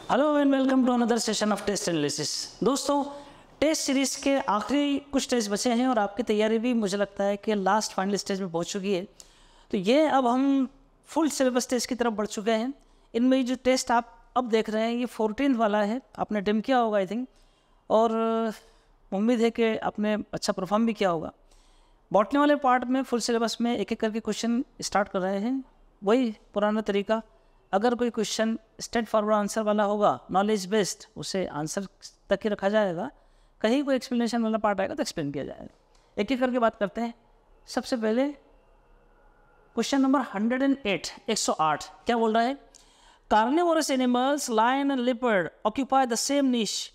Hello and welcome to another session of test analysis. दोस्तों, test series के आखिरी कुछ टेस्ट बचे हैं और आपकी तैयारी भी मुझे लगता है कि लास्ट फाइनल स्टेज में पहुंच चुकी है। तो ये अब हम फुल सिलेबस टेस्ट की तरफ बढ़ चुके हैं। इनमें जो टेस्ट आप अब देख रहे हैं ये 14 वाला है, आपने अटेम्प्ट किया होगा आई थिंक, और उम्मीद है कि आपने अच्छा परफॉर्म भी किया होगा। बॉटनी वाले पार्ट में फुल सिलेबस में एक एक करके क्वेश्चन स्टार्ट कर रहे हैं, वही पुराना तरीका। अगर कोई क्वेश्चन स्ट्रेट फॉरवर्ड आंसर वाला होगा, नॉलेज बेस्ड, उसे आंसर तक ही रखा जाएगा। कहीं कोई एक्सप्लेनेशन वाला पार्ट आएगा तो एक्सप्लेन किया जाएगा। एक एक करके बात करते हैं। सबसे पहले क्वेश्चन नंबर 108 108 क्या बोल रहा है? Carnivorous animals lion and leopard occupy the same niche,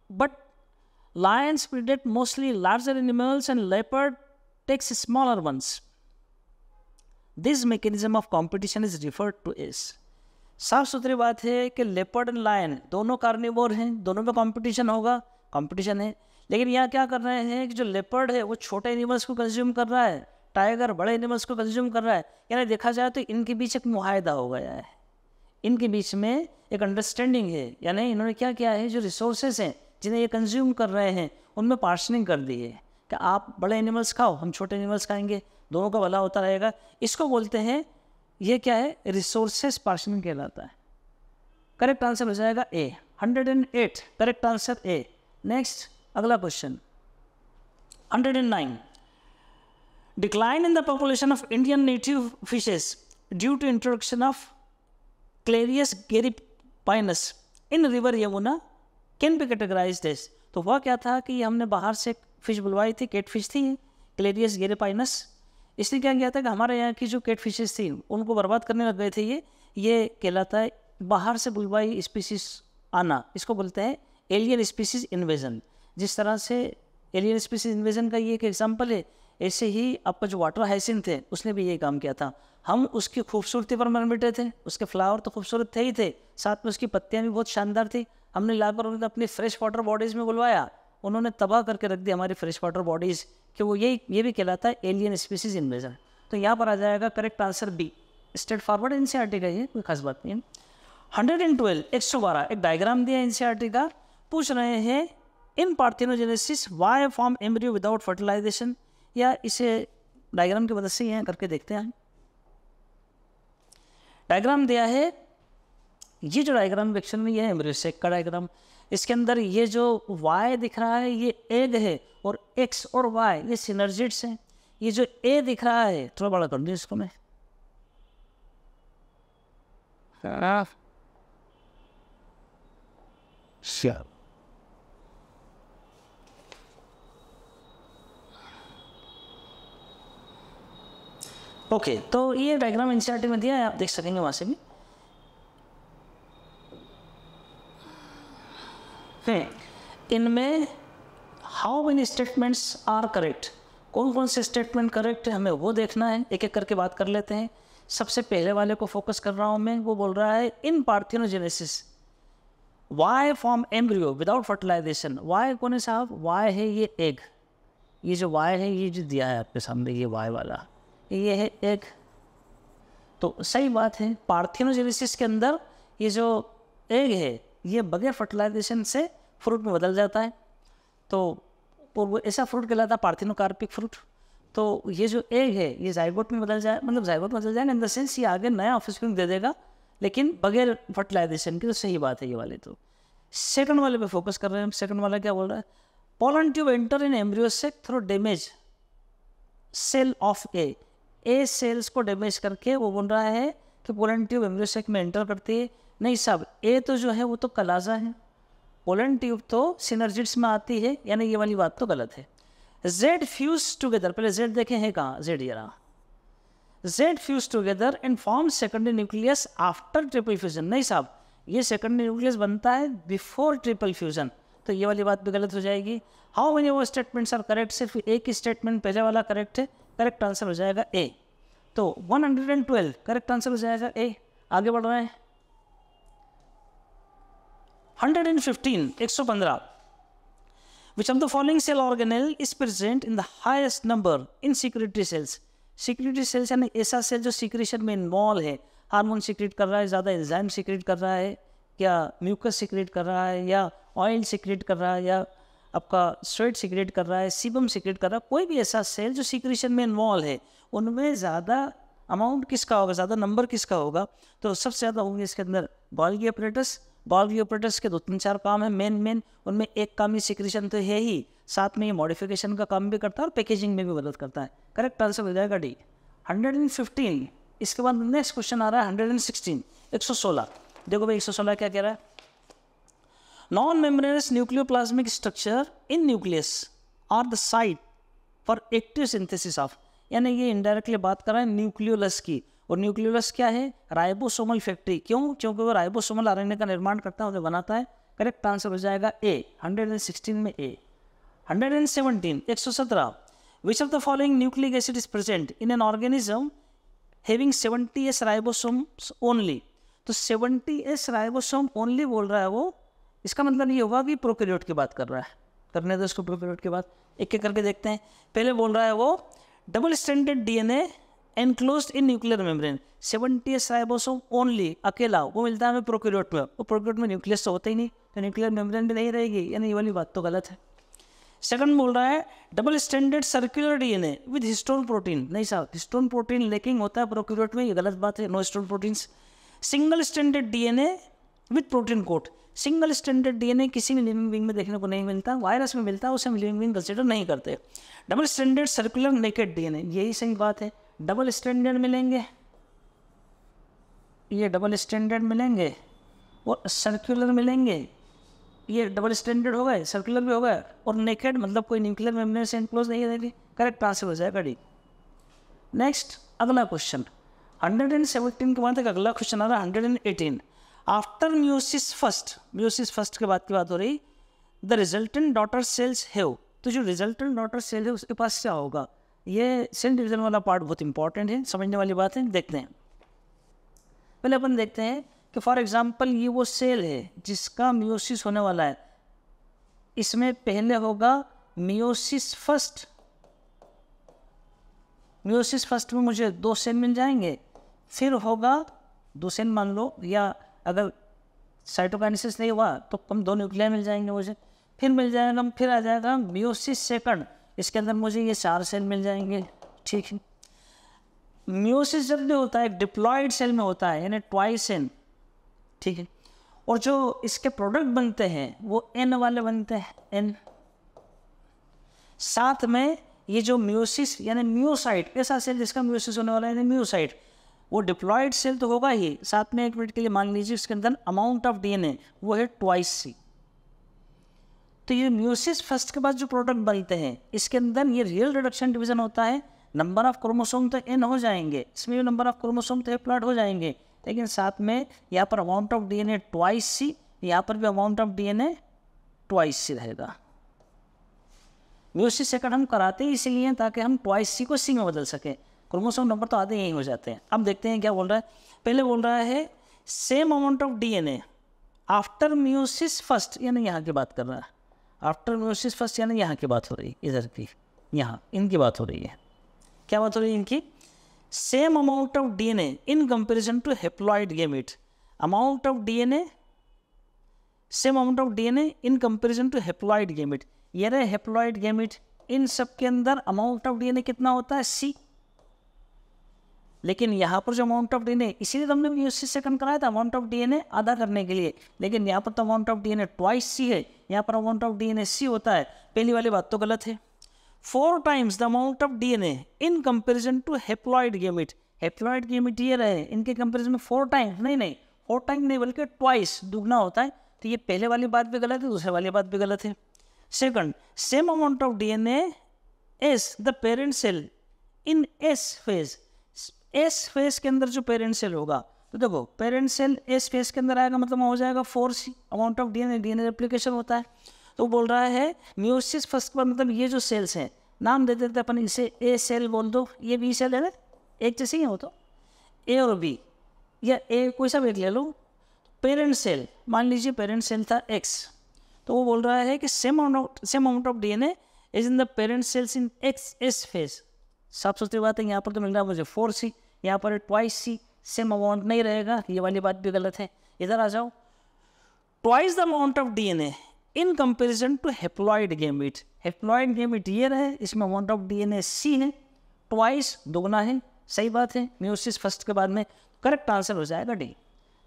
but lions predate mostly larger animals and leopard takes smaller ones. This mechanism of competition is referred to as। साफ सुथरी बात है कि लेपर्ड एंड लायन दोनों carnivore हैं, दोनों में competition होगा, कंपटीशन है। लेकिन यहाँ क्या कर रहे हैं कि जो लेपर्ड है वो छोटे एनिमल्स को कंज्यूम कर रहा है, टाइगर बड़े एनिमल्स को कंज्यूम कर रहा है। यानी देखा जाए तो इनके बीच एक मुआहदा हो गया है, इनके बीच में एक अंडरस्टैंडिंग है। यानी इन्होंने क्या किया है, जो रिसोर्सेज हैं जिन्हें ये कंज्यूम कर रहे हैं उनमें पार्शनिंग कर दी है कि आप बड़े एनिमल्स खाओ, हम छोटे एनिमल्स खाएंगे, दोनों का भला होता रहेगा। इसको बोलते हैं, ये क्या है, रिसोर्सेज पार्शनिंग कहलाता है। करेक्ट आंसर हो जाएगा A. 108 correct answer A. Next अगला question 109। Decline in the population of Indian native fishes due to introduction of clarias gariepinus in river Yamuna can be categorized as. तो वह क्या था कि हमने बाहर से फिश बुलवाई थी, कैट फिश थी क्लेरियस गेरिपाइनस। इसलिए क्या किया था कि हमारे यहाँ की जो कैट फिशेस थी उनको बर्बाद करने लग गए थे। ये कहलाता है बाहर से बुलवाई स्पीसीज आना, इसको बोलते हैं एलियन स्पीसीज इन्वेजन। जिस तरह से एलियन स्पीसीज इन्वेजन का ये एक एग्जाम्पल है, ऐसे ही आपका जो वाटर हाइसिंथ थे उसने भी ये काम किया था। हम उसकी खूबसूरती पर मर मिटे थे, उसके फ्लावर तो खूबसूरत थे ही थे, साथ में उसकी पत्तियाँ भी बहुत शानदार थी। हमने लाकर उन्हें अपनी फ्रेश वाटर बॉडीज़ में बुलवाया, उन्होंने तबाह करके रख दी हमारी फ्रेश वाटर बॉडीज़, कि वो ये भी कहलाता है एलियन स्पीसीज इन्वेजन। तो यहाँ पर आ जाएगा correct answer B. Straight forward NCERT का ये कोई खास बात नहीं है। 112 112 एक डायग्राम दिया एनसीईआरटी का, पूछ रहे हैं in parthenogenesis Y form embryo without fertilization, या इसे डायग्राम की मदद से यहाँ करके देखते हैं। डायग्राम दिया है, ये जो डायग्राम एक्शन में ये है एम्ब्रियो सेक का डायग्राम। इसके अंदर ये जो Y दिख रहा है ये एग है, और X और Y ये सिनर्जिड्स हैं। ये जो A दिख रहा है, थोड़ा बड़ा कर दूँ इसको मैं, ओके। तो ये डायग्राम एनसीईआरटी में दिया है, आप देख सकेंगे वहाँ से भी। इनमें how many statements are correct, कौन कौन से स्टेटमेंट करेक्ट है हमें वो देखना है। एक एक करके बात कर लेते हैं। सबसे पहले वाले को फोकस कर रहा हूँ मैं, वो बोल रहा है in parthenogenesis Y form embryo without fertilization. Y कौन है साहब? वाई है ये एग, ये जो वाई है ये जो दिया है आपके सामने, ये वाई वाला ये है एग। तो सही बात है, पार्थेनोजेनेसिस के अंदर ये जो एग है ये बगैर फर्टिलाइजेशन से फ्रूट में बदल जाता है। तो वो ऐसा फ्रूट कहलाता है पार्थिनोकार्पिक फ्रूट। तो ये जो एग है ये जाइगोट में बदल जाए, मतलब जाइगोट बदल जाएगा इन द सेंस ये आगे नया ऑफस्प्रिंग दे देगा, लेकिन बगैर फर्टिलाइजेशन की। तो सही बात है ये वाले। तो सेकंड वाले पे फोकस कर रहे हैं हम। सेकंड वाला क्या बोल रहा है? Pollen tube enter in embryo sac through damage cell of a cells को डैमेज करके वो बोल रहा है कि पोलन ट्यूब एम्ब्रियो सेक में एंटर करती है। नहीं साहब, ए तो जो है वो तो कलाजा है, पोलन ट्यूब तो सिनर्जिड्स में आती है, यानी ये वाली बात तो गलत है। जेड फ्यूज टुगेदर, पहले जेड देखें है कहाँ, जेड ये रहा। Z fuse together and form secondary nucleus after triple fusion. नहीं साहब, ये सेकेंडरी न्यूक्लियस बनता है बिफोर ट्रिपल फ्यूजन, तो ये वाली बात भी गलत हो जाएगी। हाउ मेनी वो स्टेटमेंट्स आर करेक्ट, सिर्फ एक ही स्टेटमेंट पहले वाला करेक्ट है। करेक्ट आंसर हो जाएगा ए। तो 112 करेक्ट आंसर हो जाएगा ए। आगे बढ़ रहे हैं 115 115 Which of the following cell organelle is present in the highest number in secretory cells? secretory cells यानी ऐसा सेल जो सीक्रेशन में इन्वॉल्व है, हार्मोन सीक्रेट कर रहा है, ज़्यादा एंजाइम सीक्रेट कर रहा है, क्या म्यूकस सिक्रेट कर रहा है, या ऑयल सिक्रेट कर रहा है, या आपका स्वेट सिक्रेट कर रहा है, सीबम सिक्रेट कर रहा है, कोई भी ऐसा सेल जो सीक्रेशन में इन्वॉल्व है, उनमें ज़्यादा अमाउंट किसका होगा, ज़्यादा नंबर किसका होगा, तो सबसे ज़्यादा होंगे इसके अंदर गोल्गी अपरेटस। गोल्गी अपरेटस के 2-3-4 काम है मेन, उनमें एक काम ही सिक्रेशन तो है ही, साथ में ये मॉडिफिकेशन का काम भी करता है और पैकेजिंग में भी मदद करता है। करेक्ट आंसर हो जाएगा डी 115। इसके बाद नेक्स्ट क्वेश्चन आ रहा है 116, 116। देखो भाई 116 क्या कह रहा है, non membranous nucleoplasmic structure in nucleus are the site for active synthesis of, यानी ये इनडायरेक्टली बात कर रहा है न्यूक्लियोलस की, और न्यूक्लियोलस क्या है, राइबोसोमल फैक्ट्री। क्यों? क्योंकि वो राइबोसोमल आरएनए का निर्माण करता है, उन्हें बनाता है। करेक्ट आंसर हो जाएगा ए 116 में ए। 117, 117, विच of the following nucleic acid is present in an organism having 70s ribosomes only. तो 70s राइबोसोम ओनली बोल रहा है वो, इसका मतलब ये होगा कि प्रोकैरियोट की बात कर रहा है। करने दो इसको प्रोकैरियोट के बाद, एक एक करके देखते हैं। पहले बोल रहा है वो double stranded DNA enclosed in nuclear membrane, 70s ribosome only, अकेला, वो मिलता है हमें प्रोकैरियोट में। वो प्रोकैरियोट में न्यूक्लियस तो होता ही नहीं, तो न्यूक्लियर मेम्ब्रेन भी नहीं रहेगी, यानी ये वाली बात तो गलत है। सेकंड बोल रहा है double standard circular DNA with histone protein, नहीं साहब, हिस्टोन प्रोटीन लेकिंग होता है प्रोकैरियोट में, ये गलत बात है, no histone proteins. Single standard DNA with protein coat, single standard DNA किसी भी लिविंग बीइंग में देखने को नहीं मिलता, वायरस में मिलता है, उसे हम लिविंग बीइंग कंसिडर नहीं करते। Double standard circular naked DNA, यही सही बात है, डबल स्टैंडर्ड मिलेंगे, ये डबल स्टैंडर्ड मिलेंगे और सर्कुलर मिलेंगे, ये डबल स्टैंडर्ड हो गए, सर्कुलर भी हो गए, और नेकेड मतलब कोई न्यूक्लियर मेम्ब्रेन से एनक्लोज नहीं रहेगी। करेक्ट आंसर हो जाएगा डी। नेक्स्ट अगला क्वेश्चन 117 के बाद एक अगला क्वेश्चन आ रहा है 118। आफ्टर म्यूसिस फर्स्ट के बाद की बात हो रही, the resultant daughter cells have, तो जो रिजल्टेंट डॉटर सेल है उसके पास क्या होगा, ये सेल डिवीजन वाला पार्ट बहुत इंपॉर्टेंट है, समझने वाली बात है। देखते हैं, पहले अपन देखते हैं कि फॉर एग्जांपल ये वो सेल है जिसका मियोसिस होने वाला है, इसमें पहले होगा मियोसिस फर्स्ट, मियोसिस फर्स्ट में मुझे 2 सेल मिल जाएंगे, फिर होगा 2 सेल मान लो, या अगर साइटोकाइनेसिस नहीं हुआ तो कम 2 न्यूक्लियाई मिल जाएंगे मुझे, फिर मिल जाएगा, फिर आ जाएगा मियोसिस सेकंड, इसके अंदर मुझे ये 4 सेल मिल जाएंगे। ठीक है, मियोसिस जब भी होता है एक डिप्लॉयड सेल में होता है, यानी ट्वाइस एन, ठीक है, और जो इसके प्रोडक्ट बनते हैं वो एन वाले बनते हैं, एन। साथ में ये जो मियोसिस यानी म्यूसाइट, ऐसा सेल जिसका म्यूसिस होने वाला है यानी म्यूसाइट, वो डिप्लॉयड सेल तो होगा ही, साथ में एक मिनट के लिए मान लीजिए इसके अंदर अमाउंट ऑफ डीएनए वो है ट्वाइस सी। तो ये म्यूसिस फर्स्ट के बाद जो प्रोडक्ट बनते हैं इसके अंदर ये रियल रिडक्शन डिवीजन होता है, नंबर ऑफ क्रोमोसोम तो एन हो जाएंगे, इसमें भी नंबर ऑफ क्रोमोसोम तो प्लॉट हो जाएंगे, लेकिन साथ में यहाँ पर amount of DNA twice C, यहाँ पर भी amount of DNA twice C रहेगा। म्यूसिस सेकंड हम कराते हैं इसीलिए ताकि हम ट्वाइस सी को सी में बदल सकें, क्रोमोसोम नंबर तो आधे यही हो जाते हैं। अब देखते हैं क्या बोल रहा है, पहले बोल रहा है same amount of DNA after meiosis first, यानी यहाँ की बात कर रहा है, आफ्टर म्यूसिस फर्स्ट यानी यहाँ की बात हो रही है, इधर की, यहाँ इनकी बात हो रही है। क्या बात हो रही है इनकी, same amount of DNA in comparison to haploid gamete, amount of DNA, same amount of DNA in comparison to haploid gamete, ये रहे हेप्लॉइड गैमेट, इन सब के अंदर अमाउंट ऑफ डीएनए कितना होता है सी, लेकिन यहाँ पर जो अमाउंट ऑफ डीएनए, इसीलिए तो हमने म्यूसिस सेकंड कराया था अमाउंट ऑफ डीएनए आधा करने के लिए, लेकिन यहाँ पर तो amount of DNA twice C है, यहाँ पर अमाउंट ऑफ डीएनए सी होता है, पहली वाली बात तो गलत है। 4 times the amount of DNA in comparison to haploid gamete, haploid gamete ये रहे, इनके कंपैरिजन में 4 times नहीं 4 times नहीं बल्कि ट्वाइस, दुगना होता है, तो ये पहले वाली बात भी गलत है, दूसरे वाली बात भी गलत है। Second, same amount of DNA as the parent cell in S phase, S phase के अंदर जो पेरेंट सेल होगा, तो देखो पेरेंट सेल एस फेज के अंदर आएगा मतलब हो जाएगा 4C, amount of DNA, DNA replication होता है। तो बोल रहा है म्यूसिस फर्स्ट पर मतलब ये जो सेल्स हैं, नाम दे देते अपन इसे ए सेल बोल दो, ये बी सेल है ना, एक जैसे ही हो तो ए और बी, या ए कोई सा भी एक ले लो, पेरेंट सेल मान लीजिए पेरेंट सेल था एक्स, तो वो बोल रहा है कि same amount of DNA is in the parent cells in X S phase. साफ सुथरी बात है, यहाँ पर तो मिल रहा है मुझे 4C, यहाँ पर ट्वाइस सी, सेम अमाउंट नहीं रहेगा, ये वाली बात भी गलत है। इधर आ जाओ, twice the amount of DNA in comparison to haploid gamete. Haploid gamete ये रहे, इसमें अमाउंट ऑफ डीएनए सी है, ट्वाइस दोगुना है, सही बात है, म्यूसिस फर्स्ट के बाद में, करेक्ट आंसर हो जाएगा डी।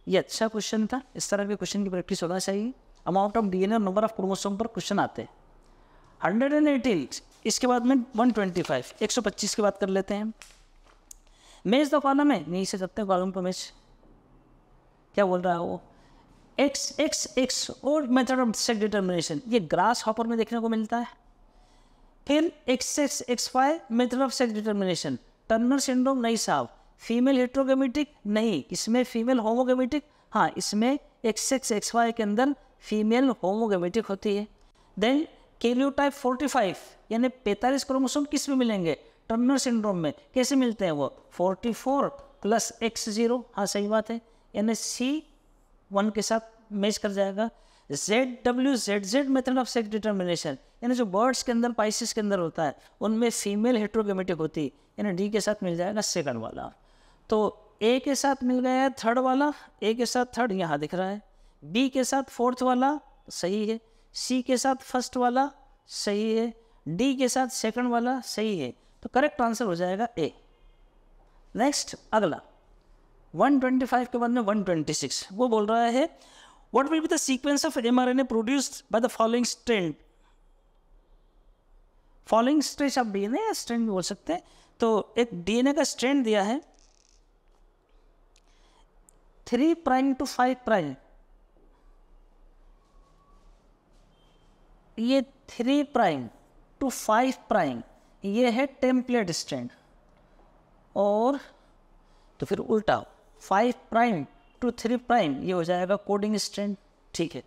ये अच्छा क्वेश्चन था, इस तरह के क्वेश्चन की प्रैक्टिस होना चाहिए। अमाउंट ऑफ डीएनए और नंबर ऑफ क्रोमोसोम पर क्वेश्चन आते हैं। 118, इसके बाद में 125, 125 की बात कर लेते हैं। मैच द कॉलम है, नहीं से सकते कॉलम पर मैच, क्या बोल रहा है वो, एक्स एक्स एक्स और मेथड ऑफ सेक्स डिटर्मिनेशन, ये ग्रास हॉपर में देखने को मिलता है। फिर X X X Y method of sex determination, Turner syndrome नहीं साहब, फीमेल हेट्रोगेमेटिक नहीं, इसमें फीमेल होमोगेमेटिक, हाँ इसमें एक्स एक्स एक्स वाई के अंदर फीमेल होमोगेमेटिक होती है। देन कैरियोटाइप 45 यानी 45 क्रोमोसोम किस में मिलेंगे, टर्नर सिंड्रोम में। कैसे मिलते हैं वो, 44 + X0, हाँ सही बात है, यानी C1 के साथ मैच कर जाएगा। ZWZZ method of sex determination, यानी जो बर्ड्स के अंदर पाइसिस के अंदर होता है उनमें फीमेल हेट्रोगेमेटिक होती है, यानी डी के साथ मिल जाएगा सेकंड वाला। तो ए के साथ मिल गया है थर्ड वाला, ए के साथ थर्ड यहाँ दिख रहा है, बी के साथ फोर्थ वाला सही है, सी के साथ फर्स्ट वाला सही है, डी के साथ सेकंड वाला सही है, तो करेक्ट आंसर हो जाएगा ए। नेक्स्ट अगला 125 के बाद में 126, वो बोल रहा है what will be the sequence of mRNA produced by the following strand. Following stretch of DNA या स्ट्रैंड भी बोल सकते हैं। तो एक डीएनए का स्ट्रैंड दिया है 3 प्राइम टू 5 प्राइम, ये 3 प्राइम टू 5 प्राइम ये है टेम्पलेट स्ट्रैंड, और तो फिर उल्टा 5 प्राइम टू 3 प्राइम ये हो जाएगा कोडिंग स्ट्रैंड, ठीक है।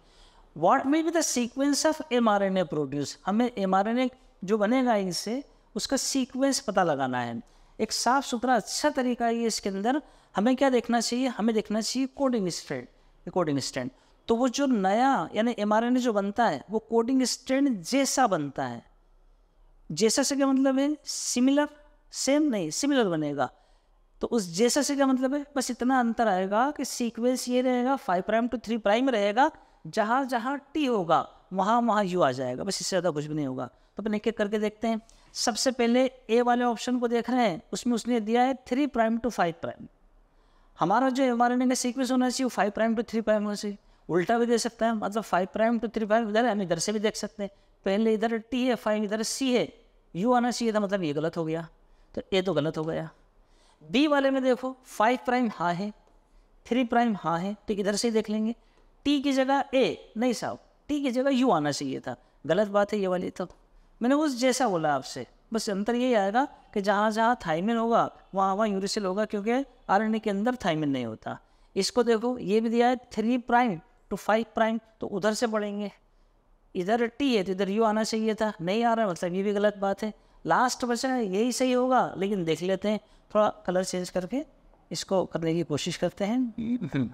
What may be the sequence of mRNA produce, हमें mRNA जो बनेगा इनसे उसका सीक्वेंस पता लगाना है। एक साफ सुथरा अच्छा तरीका है इसके अंदर, हमें क्या देखना चाहिए, हमें देखना चाहिए कोडिंग स्ट्रैंड, कोडिंग स्ट्रैंड। तो वो जो नया यानी mRNA जो बनता है वो कोडिंग स्ट्रैंड जैसा बनता है। जैसा से क्या मतलब है, सिमिलर, सेम नहीं, सिमिलर बनेगा। तो उस जैसा से क्या मतलब है, बस इतना अंतर आएगा कि सीक्वेंस ये रहेगा 5 प्राइम टू 3 प्राइम रहेगा, जहाँ जहाँ टी होगा वहाँ वहाँ यू आ जाएगा, बस इससे ज़्यादा कुछ भी नहीं होगा। तो अपन एक एक करके देखते हैं। सबसे पहले ए वाले ऑप्शन को देख रहे हैं, उसमें उसने दिया है 3 प्राइम टू 5 प्राइम। हमारा जो mRNA का सीक्वेंस होना चाहिए वो 5 प्राइम टू 3 प्राइम होना चाहिए। उल्टा भी दे सकता है, मतलब 5 प्राइम टू 3 प्राइम इधर है, हम इधर से भी देख सकते हैं। पहले इधर टी है, 5 इधर सी है, यू आना चाहिए था, मतलब ये गलत हो गया, तो ए तो गलत हो गया। बी वाले में देखो 5 प्राइम हाँ है, 3 प्राइम हाँ है, तो इधर से ही देख लेंगे। टी की जगह ए नहीं साहब, टी की जगह यू आना चाहिए था, गलत बात है ये वाली। तो मैंने उस जैसा बोला आपसे, बस अंतर यही आएगा कि जहाँ जहाँ थाइमिन होगा वहाँ वहाँ यूरिसिल होगा, क्योंकि आरएनए के अंदर थाइमिन नहीं होता। इसको देखो ये भी दिया है 3 प्राइम टू 5 प्राइम, तो उधर से पढ़ेंगे, इधर टी है तो इधर यू आना चाहिए था, नहीं आ रहा है, मतलब ये भी गलत बात है। लास्ट बचा है यही सही होगा, लेकिन देख लेते हैं, थोड़ा कलर चेंज करके इसको करने की कोशिश करते हैं।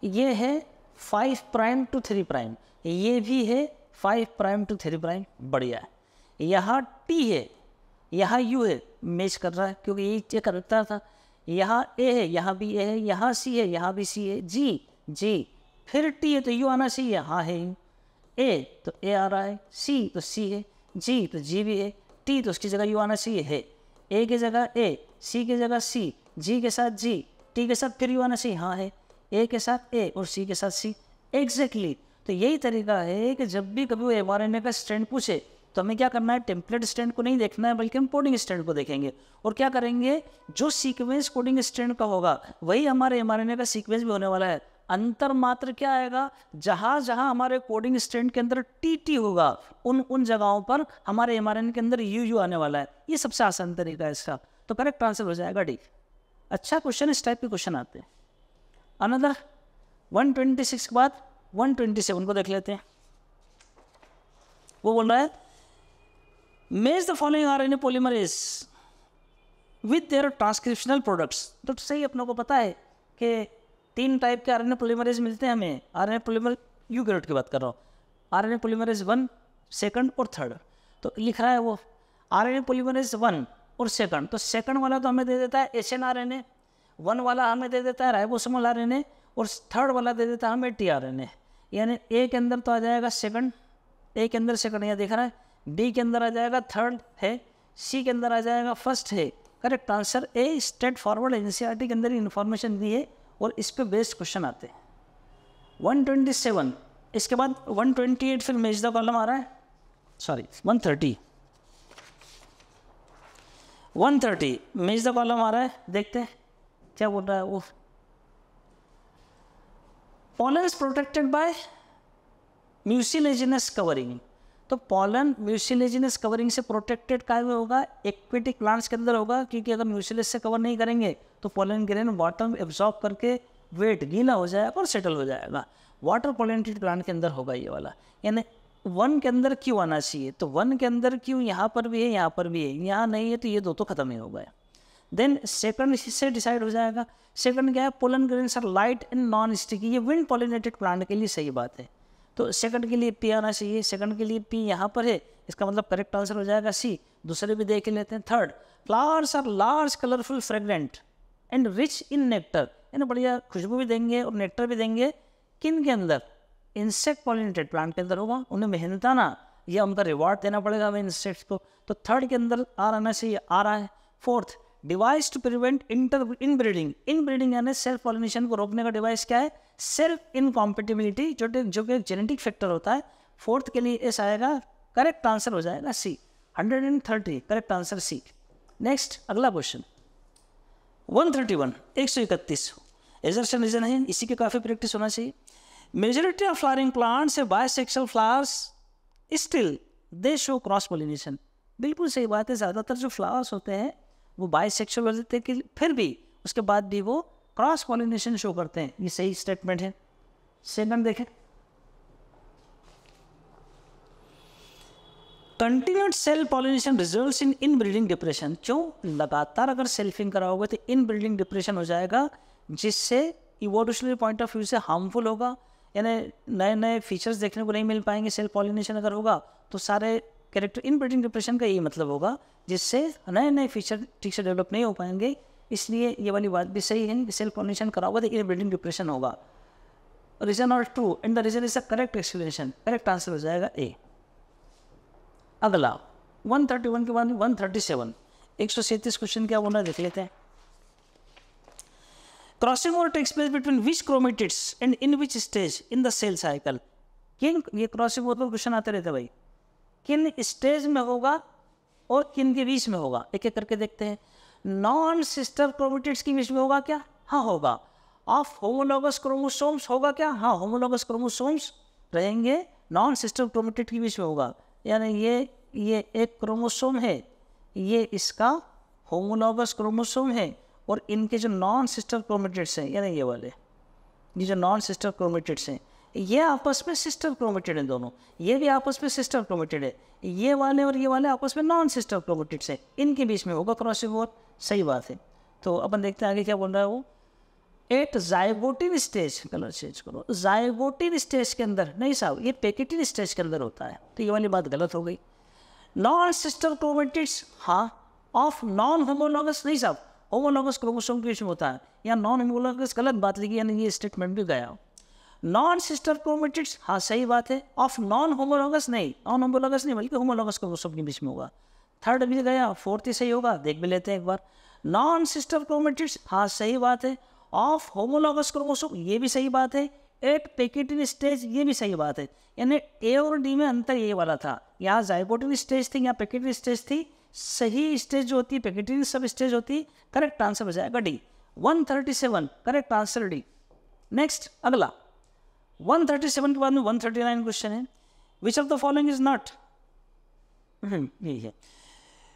ये है 5 प्राइम टू 3 प्राइम, ये भी है 5 प्राइम टू 3 प्राइम, बढ़िया है। यहाँ टी है, यहाँ यू है, मैच कर रहा है क्योंकि यही चेक करता था। यहाँ ए है, यहाँ भी ए है, यहाँ सी है, यहाँ भी सी है, जी फिर टी है तो यू आना चाहिए, हाँ है यू, ए तो ए आ रहा है, सी तो सी है, जी तो जी भी है, टी तो उसकी जगह यू आना चाहिए है, ए की जगह ए, सी की जगह सी, जी के साथ जी, टी के साथ फिर यू आना चाहिए, हाँ है, ए के साथ ए और सी के साथ सी, एग्जैक्टली। तो यही तरीका है कि जब भी कभी वो mRNA का स्ट्रैंड पूछे तो हमें क्या करना है, टेम्पलेट स्ट्रैंड को नहीं देखना है, बल्कि हम कोडिंग स्ट्रैंड को देखेंगे। और क्या करेंगे, जो सीक्वेंस कोडिंग स्ट्रैंड का होगा वही हमारे mRNA का सीक्वेंस भी होने वाला है। अंतर मात्र क्या आएगा, जहाँ जहाँ हमारे कोडिंग स्ट्रैंड के अंदर टी होगा उन जगहों पर हमारे mRNA के अंदर यू आने वाला है। ये सबसे आसान तरीका है इसका, तो करेक्ट आंसर हो जाएगा डी। अच्छा क्वेश्चन, इस टाइप के क्वेश्चन आते हैं। अनदर 126 के बाद 127 को देख लेते हैं। वो बोल रहा है match the following RNA polymerase with their transcriptional products. तो सही अपनों को पता है कि 3 टाइप के आरएनए पॉलीमरेज मिलते हैं हमें। आरएनए पॉलीमर यूकैरियोट की बात कर रहा हूँ, आरएनए पॉलीमरेज 1, 2 और 3। तो लिख रहा है वो आरएनए पॉलीमरेज 1 और 2, तो 2 वाला तो हमें दे देता है एसएनआरएनए, 1 वाला हमें दे देता है राइबोसोमल आरएनए, और थर्ड वाला दे देता हमें tRNA, यानी ए के अंदर तो आ जाएगा सेकंड, ए के अंदर सेकंड यहाँ देख रहा है, डी के अंदर आ जाएगा थर्ड है, सी के अंदर आ जाएगा फर्स्ट है। Correct answer a straight forward NCERT के अंदर इन्फॉर्मेशन दी है और इस पे बेस्ड क्वेश्चन आते हैं। 127, इसके बाद 128 फिर मैच द कॉलम आ रहा है, सॉरी 130 मैच द कॉलम आ रहा है, देखते हैं क्या बोल रहा है वो। Pollens protected by mucilaginous covering, तो पॉलन म्यूसिलेजिनस कवरिंग से प्रोटेक्टेड काय में होगा, एक्वेटिक प्लांट्स के अंदर होगा, क्योंकि अगर म्यूसिलेज से कवर नहीं करेंगे तो पॉलन ग्रेन वाटर एब्जॉर्ब करके वेट गीला हो जाएगा और सेटल हो जाएगा। वाटर पॉलिनेटेड प्लांट के अंदर होगा ये वाला, यानी 1 के अंदर क्यों आना चाहिए, तो 1 के अंदर क्यों यहाँ पर भी है, यहाँ पर भी है, यहाँ नहीं है, तो ये दो तो खत्म ही हो गया। देन सेकंड इससे डिसाइड हो जाएगा। सेकंड क्या है, pollen grains are light and non sticky, ये विंड पॉलिनेटेड प्लांट के लिए सही बात है, तो सेकंड के लिए पी आना चाहिए, सेकंड के लिए पी यहाँ पर है, इसका मतलब करेक्ट आंसर हो जाएगा सी। दूसरे भी देख लेते हैं। Third, flowers are large colourful fragrant and rich in nectar, यानी बढ़िया खुशबू भी देंगे और नेक्टर भी देंगे, किन के अंदर, इंसेक्ट पॉलिनेटेड प्लांट के अंदर होगा, उन्हें मेहनताना या उनका रिवार्ड देना पड़ेगा हमें इंसेक्ट्स को, तो थर्ड के अंदर आ रहना चाहिए, आ रहा है। Fourth, device to prevent inbreeding, inbreeding यानी सेल्फ पॉलिनेशन को रोकने का डिवाइस क्या है, सेल्फ इनकॉम्पेटिबिलिटी, जो कि एक जेनेटिक फैक्टर होता है। फोर्थ के लिए एस आएगा, करेक्ट आंसर हो जाएगा सी। 130 करेक्ट आंसर सी। नेक्स्ट अगला क्वेश्चन 131 131 एजर्शन रीजन है, इसी के काफ़ी प्रैक्टिस होना चाहिए। मेजॉरिटी ऑफ फ्लावरिंग प्लांट्स है bisexual flowers, still they show cross pollination, बिल्कुल सही बात है, ज़्यादातर जो फ्लावर्स होते हैं वो बायसेक्सुअल होते हैं, कि फिर भी उसके बाद भी वो क्रॉस पॉलिनेशन शो करते हैं, ये सही स्टेटमेंट है। सेकंड देखें, continued cell pollination results in inbreeding depression, क्यों, लगातार अगर सेल्फिंग कराओगे तो इनब्रीडिंग डिप्रेशन हो जाएगा, जिससे इवोल्यूशनरी पॉइंट ऑफ व्यू से हार्मफुल होगा, यानी नए नए फीचर्स देखने को नहीं मिल पाएंगे। सेल पॉलिनेशन अगर होगा तो सारे कैरेक्टर, इनब्रीडिंग डिप्रेशन का यही मतलब होगा, जिससे नए नए फीचर ठीक से डेवलप नहीं हो पाएंगे, इसलिए ये वाली बात भी सही है कि सेल पॉलिनेशन कराओगे तो इनब्रीडिंग डिप्रेशन होगा। रीजन और true and the reason is the correct explanation, correct answer हो जाएगा ए। अगला 131 के बाद 137 137 क्वेश्चन क्या बोलना देख लेते हैं। Crossing over takes place between which chromatids and in which stage in the cell cycle, किन, ये क्रॉसिंग ओवर पर क्वेश्चन आते रहते भाई, किन स्टेज में होगा और किन के बीच में होगा, एक एक करके देखते हैं। नॉन सिस्टर क्रोमेटिड्स के बीच में होगा क्या, हाँ होगा। ऑफ होमोलॉगस क्रोमोसोम्स होगा क्या, हाँ होमोलॉगस क्रोमोसोम्स रहेंगे, नॉन सिस्टर क्रोमेटिड के बीच में होगा, यानी ये एक क्रोमोसोम है, ये इसका होमोलॉगस क्रोमोसोम है, और इनके जो नॉन सिस्टर क्रोमेटिड्स हैं, यानी ये वाले, ये जो नॉन सिस्टर क्रोमेटिड्स हैं, ये आपस में सिस्टर क्रोमेटिड हैं दोनों, ये भी आपस में सिस्टर क्रोमेटिड है, ये वाले और ये वाले आपस में नॉन सिस्टर क्रोमेटिड्स हैं, इनके बीच में होगा क्रॉसिंग ओवर, सही बात है। तो अपन देखते हैं आगे क्या बोल रहा है वो। At zygotene stage, colour change करो, जाइगोटिन स्टेज के अंदर नहीं साहब, ये पैकेटिन स्टेज के अंदर होता है, तो ये वाली बात गलत हो गई। नॉन सिस्टर क्रोमेटिड्स, हाँ, ऑफ नॉन होमोलॉगस नहीं साहब, होमोलॉगस क्रोमोसोम के बीच में होता है, या नॉन होमोलॉगस गलत बात लिखी, यानी ये स्टेटमेंट भी गया। नॉन सिस्टर क्रोमेटिड्स, हाँ सही बात है, ऑफ नॉन होमोलॉगस नहीं, नॉन होमोलॉगस नहीं बल्कि होमोलॉगस क्रोमोसोम के बीच में होगा। थर्ड भी गया, फोर्थ ही सही होगा, देख भी लेते हैं एक बार। नॉन सिस्टर क्रोमेटिड्स, हाँ सही बात है, ऑफ होमोलॉगस क्रोमोसोम, ये भी सही बात है, एट पैकेटिन स्टेज, ये भी सही बात है, यानी ए और डी में अंतर ये वाला था, यहाँ जाइगोटिन स्टेज थी, यहाँ पैकेटिन स्टेज थी, सही स्टेज जो होती है पैकेटिन सब स्टेज होती, करेक्ट आंसर हो जाएगा D. 137 correct answer D. Next अगला 137 के बाद में 139 क्वेश्चन है। विच of the following is not, यही है,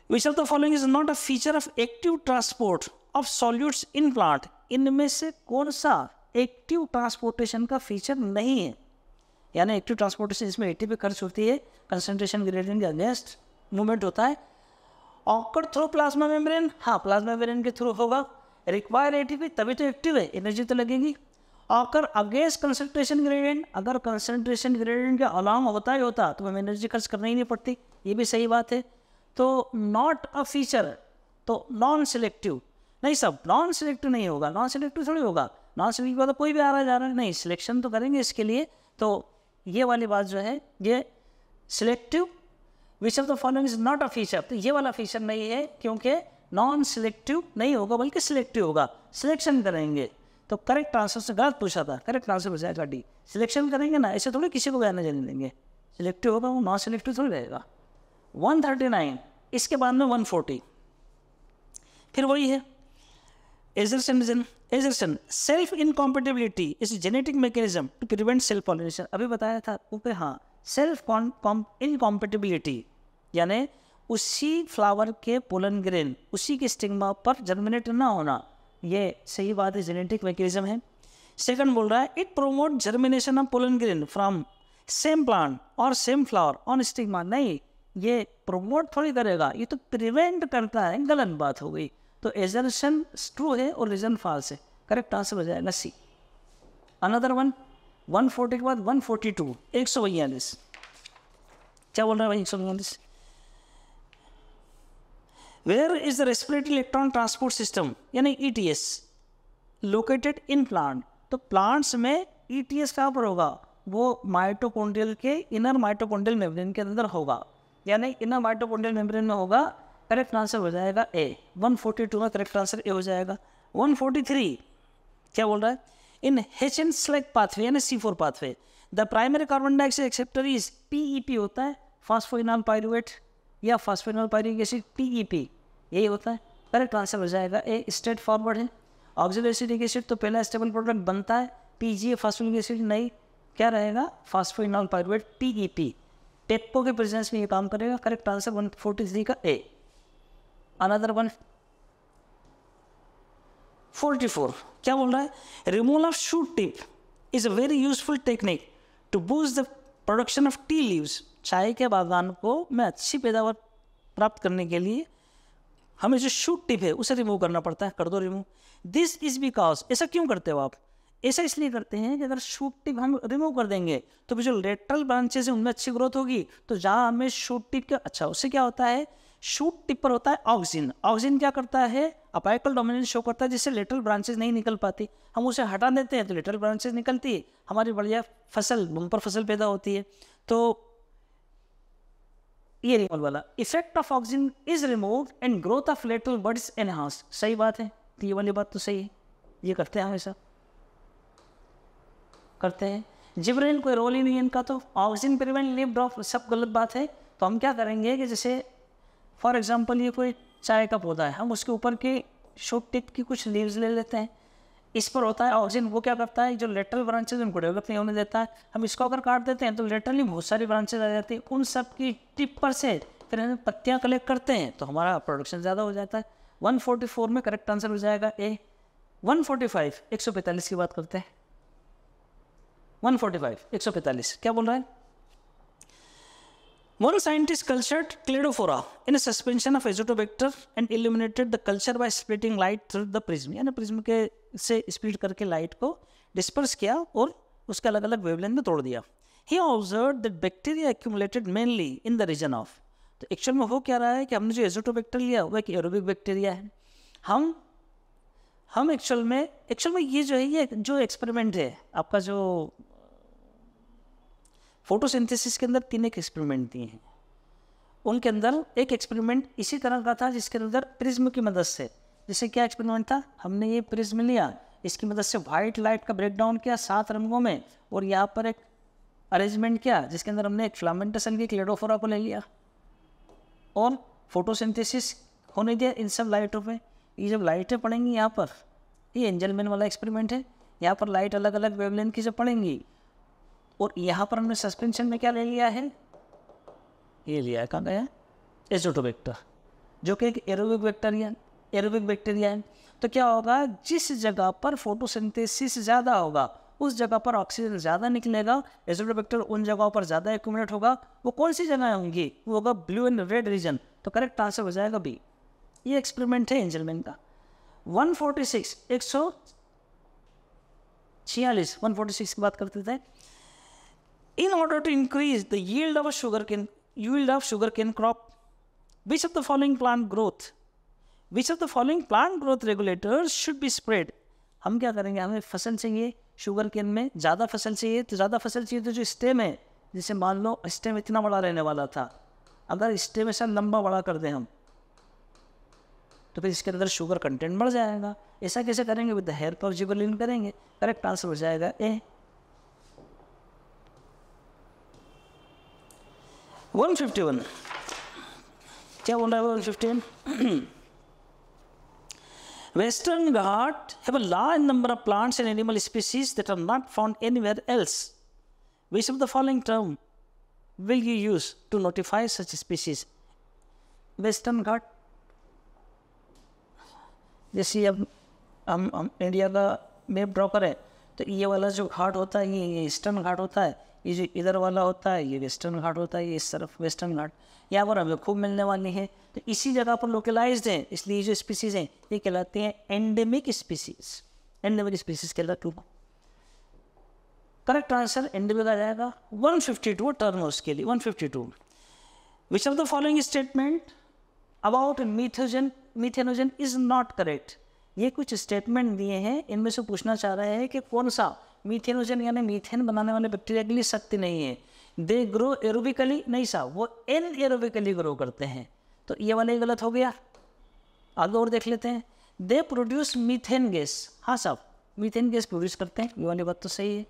विच of the following is not a feature of active transport of solutes in plant, इनमें से कौन सा एक्टिव ट्रांसपोर्टेशन का फीचर नहीं है, यानी एक्टिव ट्रांसपोर्टेशन इसमें एटीपी खर्च होती है, कंसंट्रेशन ग्रेडियंट के अगेंस्ट मूवमेंट होता है। ऑकर थ्रू प्लाज्मा मेम्ब्रेन, हाँ प्लाज्मा मेम्ब्रेन के थ्रू होगा, रिक्वायर एटीपी तभी तो एक्टिव है, एनर्जी तो लगेगी। ऑकर अगेंस्ट कंसंट्रेशन ग्रेडियंट, अगर कंसंट्रेशन ग्रेडियंट के अलार्म होता ही होता तो हमें एनर्जी खर्च करना ही नहीं पड़ती, ये भी सही बात है। तो नॉट अ फीचर, तो नॉन सिलेक्टिव नहीं सब, नॉन सिलेक्टिव नहीं होगा, नॉन सिलेक्टिव थोड़ी होगा, नॉन सिलेक्टिव का तो कोई भी आ रहा जा रहा है, नहीं, सिलेक्शन तो करेंगे इसके लिए। तो ये वाली बात जो है ये selective, which of the following is not a feature, तो ये वाला फीचर नहीं है क्योंकि नॉन सिलेक्टिव नहीं होगा बल्कि सिलेक्टिव होगा, सिलेक्शन करेंगे। तो करेक्ट आंसर से गलत पूछा था, करेक्ट आंसर हो जाएगा डी, सिलेक्शन करेंगे ना, ऐसे थोड़ी किसी को बयान जाने देंगे, सिलेक्टिव होगा वो नॉन सिलेक्टिव थोड़ी रहेगा। 139, इसके बाद में 140, फिर वही है assertion self incompatibility is genetic mechanism to prevent self pollination. अभी बताया था ऊपर, हाँ, सेल्फ इनकॉम्पेटिबिलिटी यानी उसी फ्लावर के पोलन ग्रेन उसी के स्टिग्मा पर जर्मिनेट ना होना, ये सही बात है, जेनेटिक मैकेनिज्म है। सेकंड बोल रहा है it promote germination of pollen grain from same plant और सेम फ्लावर ऑन स्टिग्मा, नहीं, ये प्रोमोट थोड़ी करेगा, ये तो प्रिवेंट करता है, गलत बात हो गई। तो एजर्शन ट्रू है और रीजन फॉल्स है, करेक्ट आंसर हो जाएगा सी। अनदर वन 140 के बाद 142, 142, क्या बोल रहा है भाई 142, where is the respiratory electron transport system यानी ETS लोकेटेड इन प्लांट। तो प्लांट्स में ETS कहाँ पर होगा, वो माइटोकॉन्ड्रियल के इनर माइटोकॉन्ड्रियल मेम्ब्रेन के अंदर होगा, यानी इनर माइटोकॉन्ड्रियल मेम्ब्रेन में होगा, करेक्ट आंसर हो जाएगा ए। 142 में करेक्ट आंसर ए हो जाएगा। 143 क्या बोल रहा है, इन H स्लैग पाथवे यानी C4 pathway the primary carbon dioxide acceptor is PEP होता है, फास्फोइनॉल पाइरुवेट या फास्फोइनॉल पाइरुविक एसिड, PEP यही होता है, करेक्ट आंसर हो जाएगा ए, स्ट्रेट फॉरवर्ड है। ऑक्सीडेसिटिक एसिड तो पहला स्टेबल प्रोडक्ट बनता है, PGA फास्फोलिक एसिड नहीं, क्या रहेगा फास्फोइनॉल पाइरुवेट PEP, टेप्पो के प्रेजेंस में ये काम करेगा, करेक्ट आंसर 143 का ए। अनदर वन 44 क्या बोल रहा है, removal of shoot tip is a very useful technique to boost the production of tea leaves. चाय के बागान को में अच्छी पैदावार प्राप्त करने के लिए हमें जो शूट टिप है उसे रिमूव करना पड़ता है, कर दो रिमूव। दिस इज बिकॉज, ऐसा क्यों करते हो आप, ऐसा इसलिए करते हैं कि अगर शूट टिप हम रिमूव कर देंगे तो जो लेटरल ब्रांचेस हैं उनमें अच्छी ग्रोथ होगी, तो जहाँ हमें शूट टिप का, अच्छा उससे क्या होता है, शूट टिप पर होता है ऑक्सिन, ऑक्सिन क्या करता है, अपाइकल डोमिनेंस शो करता है, जिससे लेटरल ब्रांचेस नहीं निकल पाती, हम उसे हटा देते हैं तो लेटरल ब्रांचेस निकलती है, हमारी बढ़िया फसल, बम्पर फसल पैदा होती है। तो ये रिमूवल वाला effect of auxin is remove and growth of lateral buds enhance, सही बात है, तो ये वाली बात तो सही है, ये करते हैं हमेशा करते हैं। जिब्रेन कोई रोल ही नहीं है इनका, तो ऑक्सिन प्रिवेंट लीफ ड्रॉप सब गलत बात है। तो हम क्या करेंगे कि जैसे फॉर एग्जांपल ये कोई चाय का पौधा है, हम उसके ऊपर के शूट टिप की कुछ लीव्स ले लेते हैं, इस पर होता है ऑक्सिन, वो क्या करता है जो लेटरल ब्रांचेज उनको डेवलप नहीं होने देता है, हम इसको अगर काट देते हैं तो लेटरली बहुत सारी ब्रांचेज आ जाती है, उन सब की टिप पर से फिर हम पत्तियाँ कलेक्ट करते हैं तो हमारा प्रोडक्शन ज़्यादा हो जाता है। 144 में करेक्ट आंसर हो जाएगा ए। 145 145 की बात करते हैं। 145 145 क्या बोल रहा है, one scientist cultured Cladophora in a suspension of azotobacter and illuminated the culture by splitting light through the prism, यानी प्रिज्म के से स्प्लिट करके लाइट को डिस्पर्स किया और उसके अलग अलग वेवलेंथ में तोड़ दिया। He observed that bacteria accumulated mainly in the region of, तो एक्चुअल में हो क्या रहा है कि हमने जो एजोटोबैक्टर लिया वो एक एरोबिक बैक्टीरिया है। हम एक्चुअल में ये जो है, ये जो एक्सपेरिमेंट है आपका, जो फोटोसिंथेसिस के अंदर 3 एक एक्सपेरिमेंट दिए हैं, उनके अंदर एक एक्सपेरिमेंट इसी तरह का था जिसके अंदर प्रिज्म की मदद से, जैसे क्या एक्सपेरिमेंट था, हमने ये प्रिज्म लिया, इसकी मदद से वाइट लाइट का ब्रेकडाउन किया 7 रंगों में, और यहाँ पर एक अरेंजमेंट किया जिसके अंदर हमने एक फिलामेंटस की क्लेडोफोरा को ले लिया और फोटोसिंथेसिस होने दिया इन सब लाइटों पे। ये जब लाइटें पड़ेंगी यहाँ पर, ये एंजलमैन वाला एक्सपेरिमेंट है, यहाँ पर लाइट अलग अलग वेवलेंथ की जब पड़ेंगी, और यहाँ पर हमने सस्पेंशन में क्या ले लिया है, ये लिया है, कहाँ गया, एजोटोबैक्टर, जो कि एक एरोबिक बैक्टीरिया है। तो क्या होगा, जिस जगह पर फोटोसिंथेसिस ज़्यादा होगा उस जगह पर ऑक्सीजन ज़्यादा निकलेगा, एजोटोबैक्टर उन जगहों पर ज़्यादा एक्यूमुलेट होगा। वो कौन सी जगह होंगी, वो होगा ब्लू एंड रेड रीजन, तो करेक्ट आंसर हो जाएगा बी। ये एक्सपेरिमेंट है एंजलमैन का। 146 146 146 की बात करते थे। In order to increase the yield of sugarcane crop, which of the following plant growth regulators should be sprayed हम क्या करेंगे, हमें फसल चाहिए शुगर केन में, ज़्यादा फसल चाहिए तो ज़्यादा फसल चाहिए तो जो स्टेम है, जैसे मान लो स्टेम इतना बड़ा रहने वाला था, अगर स्टेम ऐसा लंबा बड़ा कर दें हम तो फिर इसके अंदर शुगर कंटेंट बढ़ जाएगा। ऐसा कैसे करेंगे, with the help of gibberellin करेंगे। करेक्ट आंसर हो जाएगा ए। 151 क्या बोल रहा है 151? Western Ghats have a large number of plants and animal species that are not found anywhere else. Which of the following term will you use to notify such species? Western Ghats, जैसे अब हम India का map draw करें तो ये वाला जो घाट होता है ये ईस्टर्न घाट होता है, ये जो इधर वाला होता है ये वेस्टर्न घाट होता है, ये इस तरफ वेस्टर्न घाट, यहाँ पर हमें खूब मिलने वाली है। तो इसी जगह पर लोकलाइज्ड हैं, इसलिए ये जो स्पीसीज़ हैं ये कहलाते हैं एंडेमिक स्पीसीज। एंडेमिक स्पीसीज कहलाते हैं। करेक्ट आंसर एंडेमिक आ जाएगा। 152 टर्म है उसके लिए। 152 which of the following statement about methanogen is not correct. ये कुछ स्टेटमेंट दिए हैं, इनमें से पूछना चाह रहे हैं कि कौन सा मीथेनोजन यानी मीथेन बनाने वाले बैक्टीरिया के लिए सत्य नहीं है। दे ग्रो एरोबिकली, नहीं साहब, वो एन एरोबिकली ग्रो करते हैं, तो ये वाला ही गलत हो गया। आगे और देख लेते हैं। दे प्रोड्यूस मीथेन गैस, हाँ साहब मीथेन गैस प्रोड्यूस करते हैं, ये वाली बात तो सही है।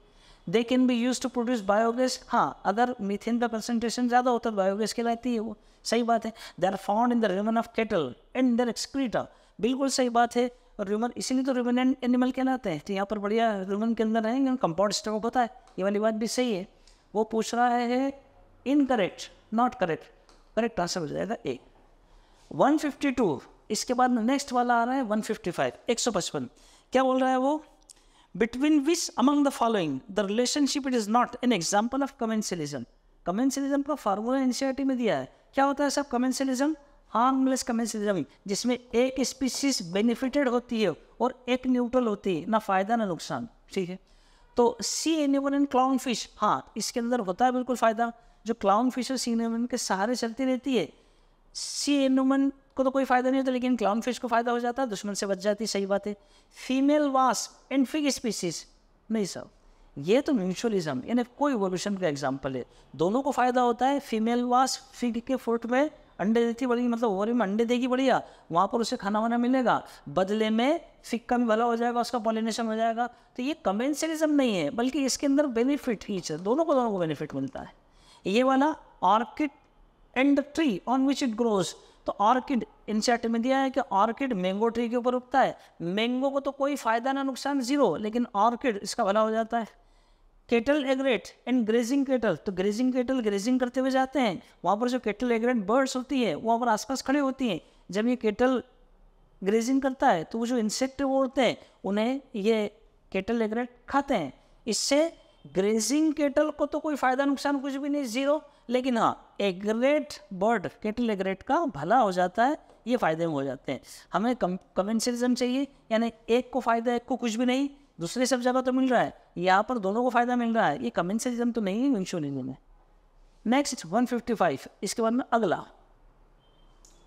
They can be used to produce biogas, हाँ अगर मीथेन का कंसनट्रेशन ज़्यादा होता है बायोगैस कहलाती है वो, सही बात है। They are found in the rumen of cattle and their excreta, बिल्कुल सही बात है। और रूमन इसीलिए तो रूमिनेंट एनिमल कहलाते हैं। तो यहाँ पर बढ़िया रूमन के अंदर रहेंगे, कंपाउंड स्टॉक होता है, ये वाली बात भी सही है। वो पूछ रहा है incorrect, not correct, correct answer हो जाएगा ए। 152 इसके बाद नेक्स्ट वाला आ रहा है 155 155। क्या बोल रहा है वो? Between which among the following the relationship it is not an example of commensalism. Commensalism का फार्मूला एनसीईआरटी में दिया है। क्या होता है सब कमेंसलिज्म? हार्मलेस कमेंसलिज्म, जिसमें एक स्पीसीज बेनिफिटेड होती है और एक न्यूट्रल होती है, ना फायदा ना नुकसान, ठीक है। तो सी एनिमल एंड क्लाउन फिश, हाँ इसके अंदर होता है बिल्कुल फ़ायदा। जो क्लाउन फिश और सी एनिमल के सहारे चलती रहती है, सी एनिमल को तो कोई फ़ायदा नहीं होता, लेकिन क्लाउन फिश को फ़ायदा हो जाता है, दुश्मन से बच जाती है, सही बात है। Female wasp and fig species, नहीं साहब ये तो म्यूचुअलिज्म यानी कोई इवोल्यूशन का एग्जाम्पल है। दोनों को फ़ायदा होता है। फीमेल वास्प फिग के फ्रूट में अंडे देती बड़ी, मतलब ओवरी में अंडे देगी बढ़िया, वहाँ पर उसे खाना वाना मिलेगा, बदले में फिग का भी भला हो जाएगा, उसका पॉलिनेशन हो जाएगा। तो ये कमेंसलिज्म नहीं है, बल्कि इसके अंदर बेनिफिट ही है, दोनों को बेनिफिट मिलता है। ये वाला orchid and the tree on which it grows, तो ऑर्किड एनसीईआरटी में दिया है कि ऑर्किड मैंगो ट्री के ऊपर उगता है। मैंगो को तो कोई फ़ायदा ना नुकसान, जीरो, लेकिन ऑर्किड इसका भला हो जाता है। केटल एग्रेट एंड ग्रेजिंग केटल, तो ग्रेजिंग केटल ग्रेजिंग करते हुए जाते हैं, वहाँ पर जो केटल एग्रेट बर्ड्स होती है वहाँ पर आसपास खड़े होती हैं। जब ये केटल ग्रेजिंग करता है तो वो जो इंसेक्ट वो उड़ते हैं उन्हें ये केटल एग्रेट खाते हैं। इससे ग्रेजिंग केटल को तो कोई फ़ायदा नुकसान कुछ भी नहीं, जीरो, लेकिन हाँ एग्रेट बर्ड केटल एग्रेट का भला हो जाता है, ये फ़ायदे में हो जाते हैं। हमें कमेंसलिज्म चाहिए, यानी एक को फ़ायदा एक को कुछ भी नहीं, दूसरे सब जगह तो मिल रहा है, यहाँ पर दोनों को फ़ायदा मिल रहा है। ये कमेंसलिज्म तो नहीं है म्यूचुअलिज्म है। नेक्स्ट 155 इसके बाद में अगला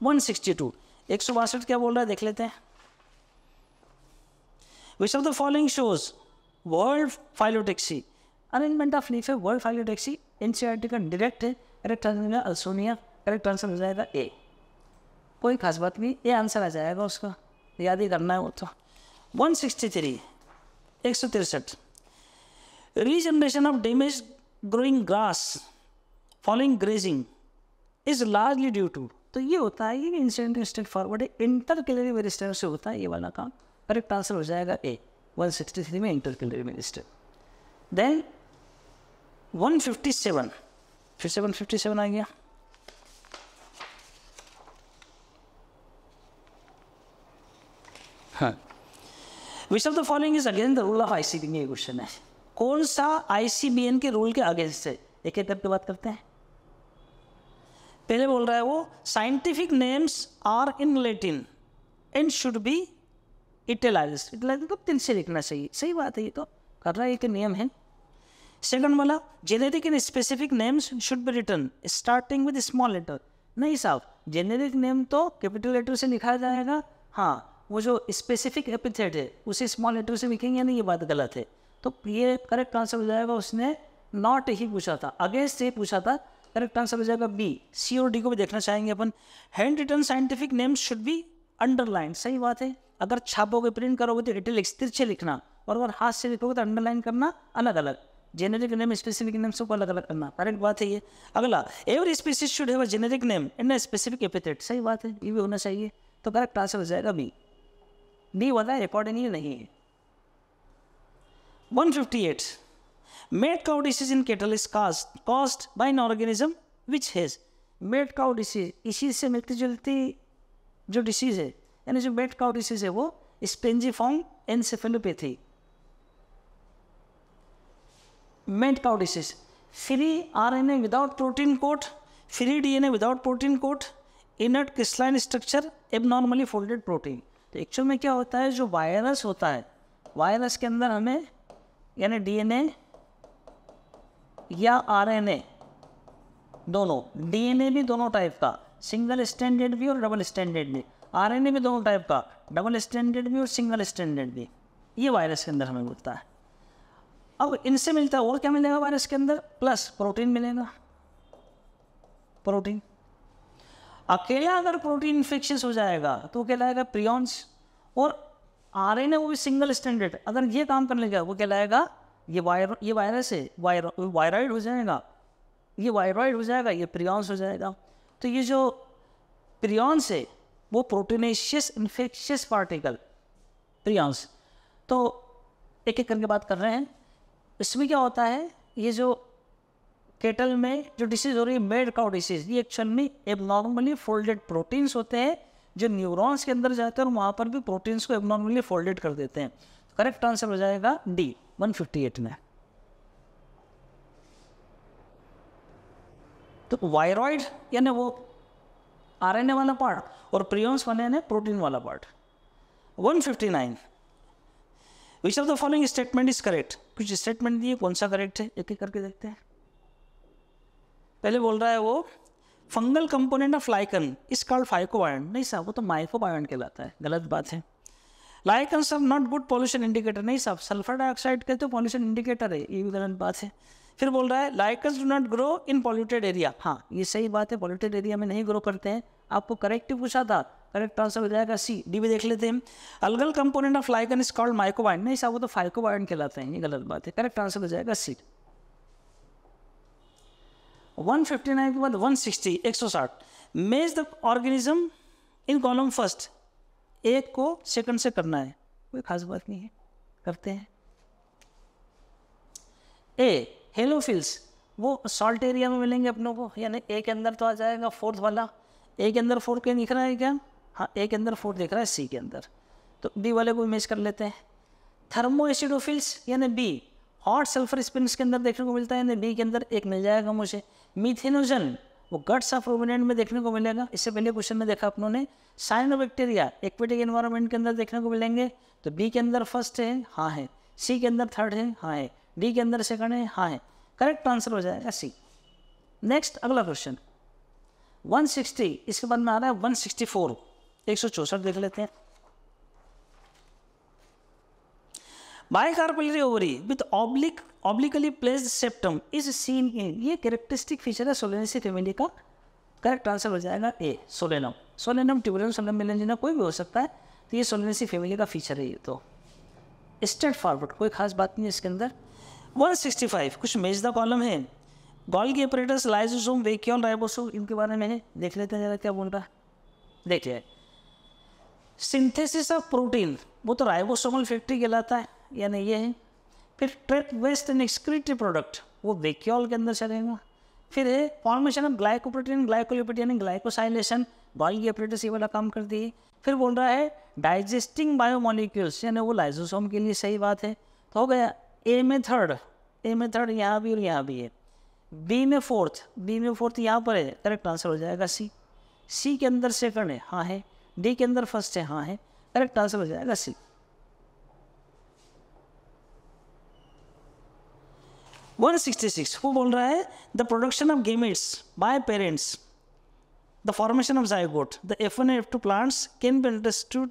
162 162 क्या बोल रहा है देख लेते हैं। विच of the following shows world phyllotaxy, arrangement of leaf है वर्ल्ड फाइलोटेक्सी, एनसीईआरटी का डायरेक्ट है। करेक्ट आंसर अल्सोनिया, करेक्ट आंसर हो जाएगा ए। कोई खास बात नहीं, ये आंसर आ जाएगा, उसका याद ही करना है वो तो। 163 163 regeneration of damage growing grass following grazing is largely due to, तो ये होता है ये इंसिडेंट स्टेट फॉरवर्ड है, इंटरकैलरी मेरिस्टेम से होता है ये वाला काम। करेक्ट आंसर हो जाएगा ए। 163 में इंटरकैलरी मेरिस्टेम। देन 157 फिर से 157 आ गया। हाँ, विच of the following is against the rule of ICBN, ये क्वेश्चन है। कौन सा आईसीबीएन के रूल के अगेंस्ट है, एक एक करके बात करते हैं। पहले बोल रहा है वो scientific names are in Latin and should be italicised, italicised को तिल से लिखना चाहिए, सही बात है, ये तो कर रहा है, एक नियम है। सेकंड वाला generic and specific names should be written starting with small letter, नहीं साहब जेनेरिक नेम तो कैपिटल लेटर से लिखा जाएगा, हाँ वो जो स्पेसिफिक एपिथेट है उसे स्मॉल लेटर से लिखेंगे ना, ये बात गलत है। तो ये करेक्ट आंसर हो जाएगा, उसने नॉट ही पूछा था, अगेंस्ट से पूछा था। करेक्ट आंसर हो जाएगा बी। सी और डी को भी देखना चाहेंगे अपन। Handwritten scientific names should be underline, सही बात है। अगर छापोगे प्रिंट करोगे तो इटैलिक्स तिरछे लिखना, और अगर हाथ से लिखोगे तो अंडरलाइन करना अलग अलग। जेनेरिक नेम स्पेसिफिक नेम सबको अलग अलग करना, करेक्ट बात है ये। अगला, every species should have a generic name and a specific epithet, सही बात है, ये भी होना चाहिए। तो करेक्ट आंसर हो जाएगा बी। डी वाला अकॉर्डिंगली नहीं है। 158, made cow disease in kettle is caused by an organism which has, made cow disease, इसी से मिलती जुलती जो डिसीज है, यानी जो मेड काउ डिसीज है वो spongiform encephalopathy. Mad cow disease, free RNA without protein coat, free DNA without protein coat, inert crystalline structure, abnormally folded protein. तो एक्चुअल में क्या होता है, जो वायरस होता है, वायरस के अंदर हमें यानी डीएनए या आरएनए दोनों, डीएनए भी दोनों टाइप का, सिंगल स्टैंडर्ड भी और डबल स्टैंडर्ड भी, आरएनए भी दोनों टाइप का, डबल स्टैंडर्ड भी और सिंगल स्टैंडर्ड भी, ये वायरस के अंदर हमें मिलता है। अब इनसे मिलता है और क्या मिलेगा वायरस के अंदर, प्लस प्रोटीन मिलेगा। प्रोटीन अकेला अगर प्रोटीन इन्फेक्शंस हो जाएगा तो वो कहलाएगा प्रियॉन्स, और आरएनए वो भी सिंगल स्टैंडर्ड, अगर ये काम करने लगा वो कहलाएगा ये वायरस है, वायरॉइड हो जाएगा, ये वायरॉइड हो जाएगा, ये प्रियॉन्स हो जाएगा। तो ये जो प्रियॉन्स है वो प्रोटीनेशियस इन्फेक्शियस पार्टिकल प्रियॉन्स। तो एक एक करके बात कर रहे हैं। इसमें क्या होता है, ये जो केटल में जो डिसीज हो रही है मेड काउ डिसीज, ये एक्चुअल में एबनॉर्मली फोल्डेड प्रोटीन्स होते हैं जो न्यूरॉन्स के अंदर जाते हैं और वहाँ पर भी प्रोटीन्स को एबनॉर्मली फोल्डेड कर देते हैं। करेक्ट आंसर हो जाएगा डी 158 में। तो वायरॉइड यानी वो आरएनए वाला पार्ट और प्रियॉन्स वाले यानी प्रोटीन वाला part. 159, which of the following statement is correct, कुछ स्टेटमेंट दिए, कौन सा करेक्ट है एक एक करके देखते हैं। पहले बोल रहा है वो fungal component of lichen is called phycobiont, नहीं साहब वो तो माइकोबायोन कहलाता है, गलत बात है। Lichens are not good pollution indicator, नहीं साहब सल्फर डाइऑक्साइड के तो पॉल्यूशन इंडिकेटर है, ये भी गलत बात है। फिर बोल रहा है lichens do not grow in polluted area, हाँ ये सही बात है, पॉल्यूटेड एरिया में नहीं ग्रो करते हैं। आपको करेक्ट पूछा था, करेक्ट आंसर हो जाएगा सी। डी भी देख लेते हैं। Algal component of lichen is called mycobiont, नहीं साहब वो तो फाइकोबायोन कहलाते हैं, ये गलत बात है। करेक्ट आंसर हो जाएगा सी। 159 के बाद 160 160, मेज the organism in column first, एक को सेकंड से करना है, कोई खास बात नहीं है, करते हैं। ए हेलोफिल्स, वो सॉल्ट एरिया में मिलेंगे अपनों को, यानी ए के अंदर तो आ जाएगा फोर्थ वाला, ए के अंदर फोर्थ क्या दिख रहा है क्या, हाँ ए के अंदर फोर्थ दिख रहा है सी के अंदर, तो बी वाले को इमेज कर लेते हैं। थर्मो एसिडोफिल्स यानी बी, हॉट सल्फर स्प्रिंग्स के अंदर देखने को मिलता है, यानी बी के अंदर एक मिल जाएगा मुझे। मीथेनोजन वो गट्स ऑफ रूमिनेंट में देखने को मिलेगा, इससे पहले क्वेश्चन में देखा अपनों ने। साइनोबैक्टीरिया एक्वेटिक एनवायरनमेंट के अंदर देखने को मिलेंगे, तो बी के अंदर फर्स्ट है, हाँ है, सी के अंदर थर्ड है, हाँ है, डी के अंदर सेकंड है, हाँ है। करेक्ट आंसर हो जाएगा सी। नेक्स्ट अगला क्वेश्चन 160, इसके बाद में आ रहा है 164, 164 देख लेते हैं। Bicarpellary ovary with obliquely placed septum is seen in, ये कैरेक्टरिस्टिक फीचर है सोलेनेसी फैमिली का। करेक्ट आंसर हो जाएगा A Solanum, Solanum tuberosum Solanum melongena कोई भी हो सकता है, तो ये सोलेनेसी फैमिली का फीचर है। ये तो स्ट्रेट फॉरवर्ड, कोई खास बात नहीं है इसके अंदर। 165, कुछ मेज द कॉलम है। Golgi apparatus, lysosome, vacuole, ribosome, इनके बारे में देख लेते हैं जरा क्या बोल रहा है। देखिए सिंथेसिस ऑफ प्रोटीन, वो तो राइबोसोमल फैक्ट्री कहलाता है, यानी ये है। फिर trap waste and excretory product, वो वेक्यूल के अंदर चलेगा। फिर है फॉर्मेशन ऑफ ग्लाइकोप्रोटीन, ग्लाइकोलिपिड यानी ग्लाइकोसाइलेशन, गोल्गी एपरेटस ये वाला काम करती है। फिर बोल रहा है डाइजेस्टिंग बायोमोलिक्यूल्स, यानी वो लाइसोसोम के लिए सही बात है। तो हो गया ए में थर्ड यहाँ भी और यहाँ भी है। बी में फोर्थ यहाँ पर है, करेक्ट आंसर हो जाएगा सी। सी के अंदर सेकंड है, हाँ है। डी के अंदर फर्स्ट है, हाँ है। करेक्ट आंसर हो जाएगा सी। 166, वो बोल रहा है the production of gametes bye parents, the formation of zygote, the F1 and F2 plants can be understood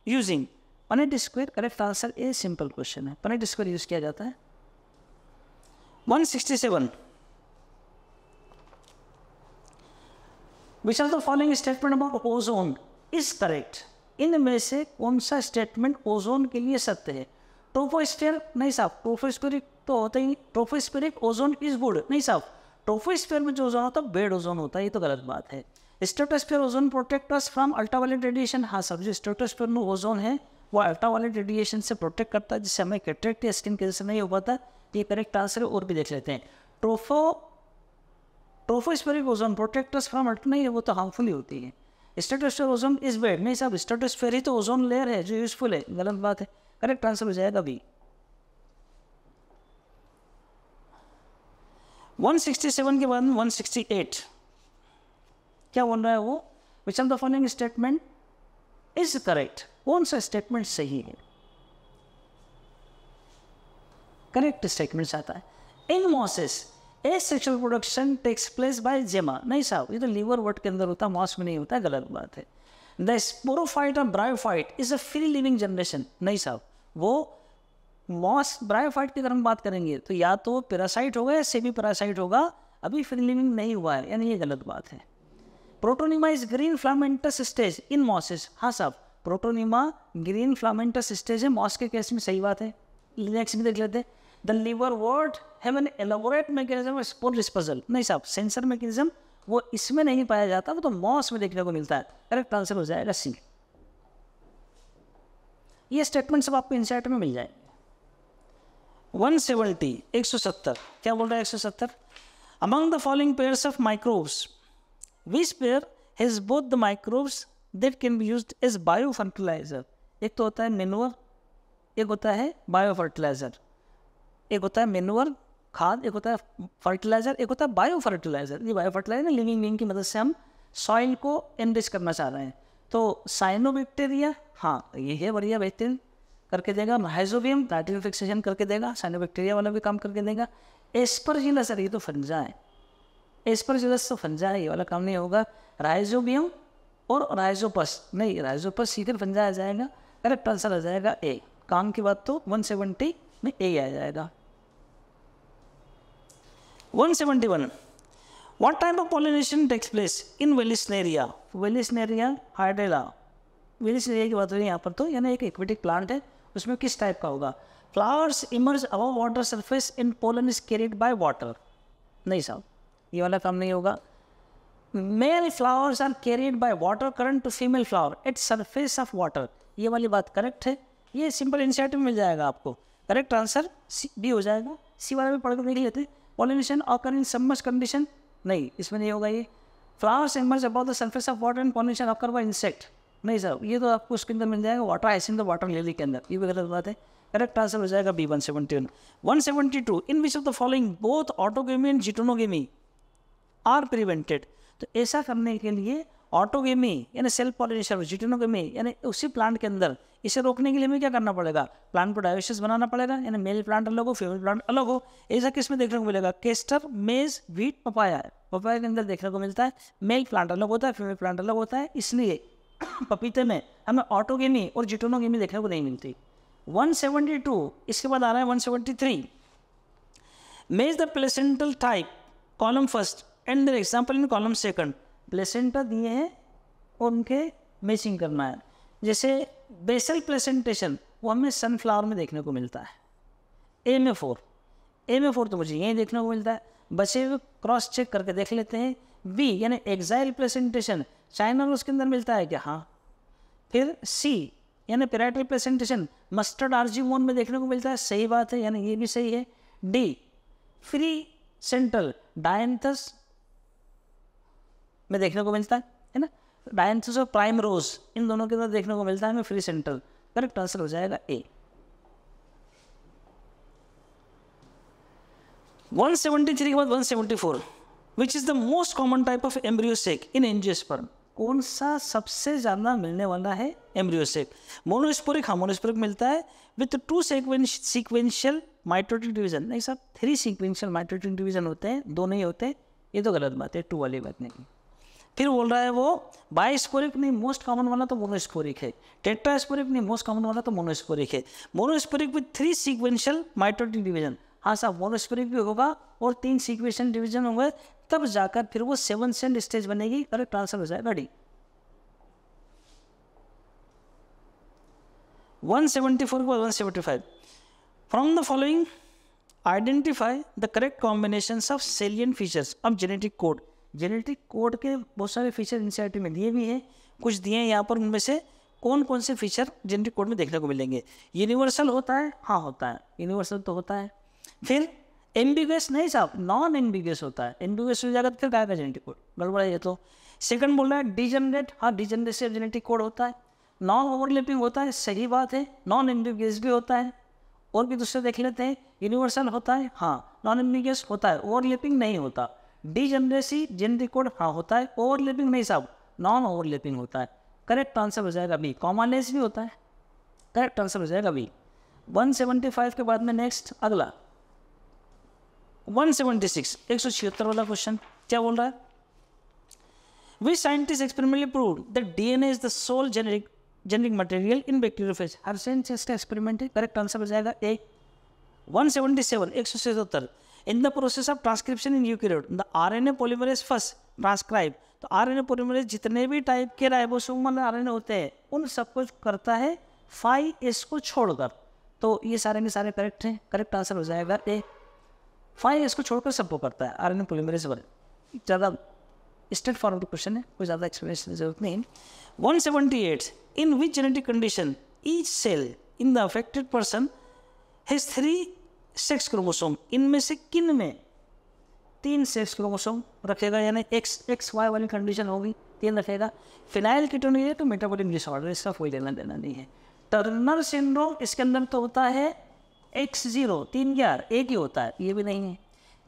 using Punnett square? Correct answer A, simple question है, पनेट स्क्वायर यूज किया जाता है। 167, विच of the following statement about ozone is correct? इनमें से कौन सा statement ozone के लिए सत्य है? ट्रोपोस्फीयर नहीं साहब, ट्रोपोस्फीरिक तो होता ही, ट्रोपोस्फीरिक ओजोन इज गुड नहीं साहब, ट्रोपोस्फीयर में जो ओजोन होता है बेड ओजोन होता है, ये तो गलत बात है। Stratosphere ozone protect us from ultraviolet radiation, हाँ सर, जो स्ट्रेटोस्फीयर में ओजोन है वो अल्ट्रावायलेट रेडिएशन से प्रोटेक्ट करता है, जिससे हमें कैटरेक्ट या स्किन कैंसर नहीं हो पाता, ये करेक्ट आंसर है। और भी देख लेते हैं, tropospheric ozone protect us from ultra, नहीं है वो तो हार्मफुल ही होती है। स्ट्रेटोस्फीयर ओजोन इज बेड नहीं साहब, स्ट्रेटोस्फीयर ही तो ओजोन लेयर है जो यूजफुल है, गलत बात है, करेक्ट आंसर हो जाएगा बी। 167 के बाद 168 क्या बोल रहा है वो? Which of the following statement is correct? कौन सा स्टेटमेंट सही है? करेक्ट स्टेटमेंट आता है, in mosses asexual production takes place by gemma, नहीं साहब, ये तो लीवर वर्ड के अंदर होता है, मॉस में नहीं होता है, गलत बात है। द स्पोरोफाइट और bryophyte is a free living generation, नहीं साहब, वो मॉस ब्रायोफाइट की अगर हम बात करेंगे तो या तो पैरासाइट होगा या सेमी पैरासाइट होगा, अभी फ्री लिविंग नहीं हुआ है, यानी ये गलत बात है। Protonema is green filamentous stage in mosses, हाँ साहब, प्रोटोनिमा ग्रीन फ्लामेंटस स्टेज है मॉस के केस में, सही बात है। नेक्स्ट भी देख लेते हैं, the liverworts have an elaborate mechanism of spore disposal, नहीं साहब, सेंसर मैकेनिज्म वो इसमें नहीं पाया जाता, वो तो मॉस में देखने को मिलता है, करेक्ट आंसर हो जाएगा सी। ये स्टेटमेंट सब आपको इंसाइट में मिल जाएंगे। 170 170 क्या बोल रहा है? 170, among the following pairs of microbes which pair has both the microbes that can be used as bio fertiliser? एक तो होता है मेनुअर, एक होता है बायो फर्टिलाइजर, एक होता है मेनुअर खाद, एक होता है फर्टिलाइजर, एक होता है बायो फर्टिलाइजर। ये बायो फर्टिलाइजर लिविंग बीइंग की मदद से हम सॉइल को एनरिच करना चाह रहे हैं। तो साइनोबैक्टीरिया, हाँ ये है बढ़िया, बेहतरीन करके देगा। हाइजोबियम नाइट्रोजन फिक्सेशन करके देगा, साइनोबैक्टीरिया वाला भी काम करके देगा। एस्परजिलस, सर ये तो फंजा है, एस्परजिलस तो फंजा है, ये वाला काम नहीं होगा। राइजोबियम और राइजोपस, नहीं राइजोपस सीधे फंजा आ जाएगा, करेक्ट आंसर आ जाएगा ए। काम की बात तो 170 में ए आ जाएगा। 171, what type of pollination takes place in vallisneria? Vallisneria hydrilla, vallisneria की बात हो रही है यहाँ पर, तो यानी एक एक्वेटिक प्लांट है, उसमें किस टाइप का होगा? Flowers emerge above water surface in pollen is carried by water, नहीं साहब ये वाला काम नहीं होगा। Male flowers are carried by water current to female flower at surface of water, ये वाली बात करेक्ट है, ये सिंपल इंसाइट में मिल जाएगा आपको, करेक्ट आंसर बी हो जाएगा। सी वाला भी पढ़ कर देख लेते। Pollination occur in submerge condition, नहीं इसमें नहीं होगा ये। Flowers emerge above the surface of water and pollination occur bye insect, नहीं सर ये तो आपको उसके अंदर मिल जाएगा, water icing the water lily के अंदर, ये भी गलत बात है, करेक्ट आंसर हो जाएगा B 171। 172, in which of the following both autogamy and geitonogamy are prevented? तो ऐसा करने के लिए ऑटोगेमी यानी सेल्फ पॉलिनेशन और जिटोनोगेमी यानी उसी प्लांट के अंदर इसे रोकने के लिए हमें क्या करना पड़ेगा? प्लांट को डाइवर्सिस बनाना पड़ेगा, यानी मेल प्लांट अलग हो फीमेल प्लांट अलग हो। ऐसा किस में देखने को मिलेगा? केस्टर, मेज, व्हीट, पपाया, पपाया के अंदर देखने को मिलता है मेल प्लांट अलग होता है फीमेल प्लांट अलग होता है, इसलिए पपीते में हमें ऑटोगेमी और जिटोनोगेमी देखने को नहीं मिलती। 172, इसके बाद आ रहा है 173, match the placental type column first and their example in column second. Placenta दिए हैं और उनके मैचिंग करना है। जैसे बेसल प्लेसेंटेशन वो हमें सनफ्लावर में देखने को मिलता है, ए में 4 तो मुझे यहीं देखने को मिलता है। बचे हुए क्रॉस चेक करके देख लेते हैं। बी यानी एक्साइल प्लेसेंटेशन चाइना में उसके अंदर मिलता है क्या? हाँ। फिर सी यानी पेराइटल प्लेसेंटेशन मस्टर्ड आर्जीमोन में देखने को मिलता है, सही बात है, यानी ये भी सही है। डी फ्री सेंट्रल डायंथस में देखने को मिलता है ना, डायंथस और प्राइम रोज इन दोनों के अंदर देखने को मिलता है हमें फ्री सेंट्रल, करेक्ट आंसर हो जाएगा ए। 173 के बाद 174, which is the most common type of embryo sac in angiosperm? कौन सा सबसे ज़्यादा मिलने वाला है एम्ब्रियोसेक? मोनोस्पोरिक, हाँ मोनोस्पोरिक मिलता है विथ 2 सीक्वेंशियल माइटोटिक डिवीजन। नहीं साहब 3 सीक्वेंशियल माइटोटिक डिवीजन होते हैं, 2 नहीं होते, ये तो गलत बात है, 2 वाली बात नहीं। फिर बोल रहा है वो बाइस्पोरिक नहीं, मोस्ट कॉमन वाला तो मोनोस्पोरिक है। टेट्रास्पोरिक नहीं, मोस्ट कॉमन वाला तो मोनोस्पोरिक है। Monosporic with 3 sequential mitotic division, हाँ साहब मोनोस्पोरिक भी होगा और 3 सीक्वेंशियल डिवीजन होंगे, तब जाकर फिर वो 7 सेल स्टेज बनेगी। करेक्ट आंसर हो जाएगा डी। 174 के बाद 175, from the following identify the correct combinations of salient features of genetic code. Genetic code के बहुत सारे फीचर एनसीईआरटी में दिए भी हैं, कुछ दिए हैं यहाँ पर, उनमें से कौन कौन से फीचर जेनेटिक कोड में देखने को मिलेंगे। यूनिवर्सल होता है, हाँ होता है, यूनिवर्सल तो होता है। फिर एम्बिगुअस नहीं साहब, नॉन एम्बिगुअस होता है। एम्बिगुअस हो जाएगा तो फिर क्या का जेनेटिक कोड, गड़बड़ा ये तो। सेकंड बोल रहा है डिजनरेट, हाँ डिजनरेटिव जेनेटिक कोड होता है। नॉन ओवरलैपिंग होता है, सही बात है। नॉन एम्बिगुअस भी होता है, और भी दूसरे देख लेते हैं। यूनिवर्सल होता है, हाँ। नॉन एम्बिगुअस होता है, ओवरलैपिंग नहीं होता। डिजनरेसी जेनेटिक कोड हाँ होता है, ओवरलैपिंग नहीं साहब, नॉन ओवरलैपिंग होता है। करेक्ट आंसर हो जाएगा बी। कॉमनलेस भी होता है, करेक्ट आंसर हो जाएगा बी। 175 के बाद में नेक्स्ट अगला 176, 176 वाला क्वेश्चन क्या बोल रहा है। Which scientist experimentally proved that DNA is the sole genetic material in bacteriophage. हर्शेन का एक्सपेरिमेंट है, करेक्ट आंसर हो जाएगा A. 177, 177, in the process of transcription in eukaryote the RNA polymerase first transcribe. तो आरएनए पॉलीमरेज जितने भी type के ribosomal RNA होते हैं उन सब कुछ करता है 5S को छोड़कर। तो ये सारे के सारे करेक्ट हैं, करेक्ट आंसर हो जाएगा ए। 5S को छोड़कर सबको करता है आरएनए पॉलीमरेज वाले। ज़्यादा स्ट्रेट फॉरवर्ड क्वेश्चन है, कोई ज़्यादा एक्सप्लेनेशन की जरूरत नहीं। 178, in which genetic condition each cell in the affected person has 3 sex chromosome. इनमें से किन में 3 सेक्स क्रोमोसोम रखेगा, यानी XY वाली कंडीशन होगी 3 रखेगा। फिनाइल कीटोनुरिया तो मेटाबॉलिक डिसऑर्डर, इसका कोई लेना देना नहीं है। टर्नर सिंड्रोम इसके अंदर तो होता है X0, 3 यार एक ही होता है, ये भी नहीं है।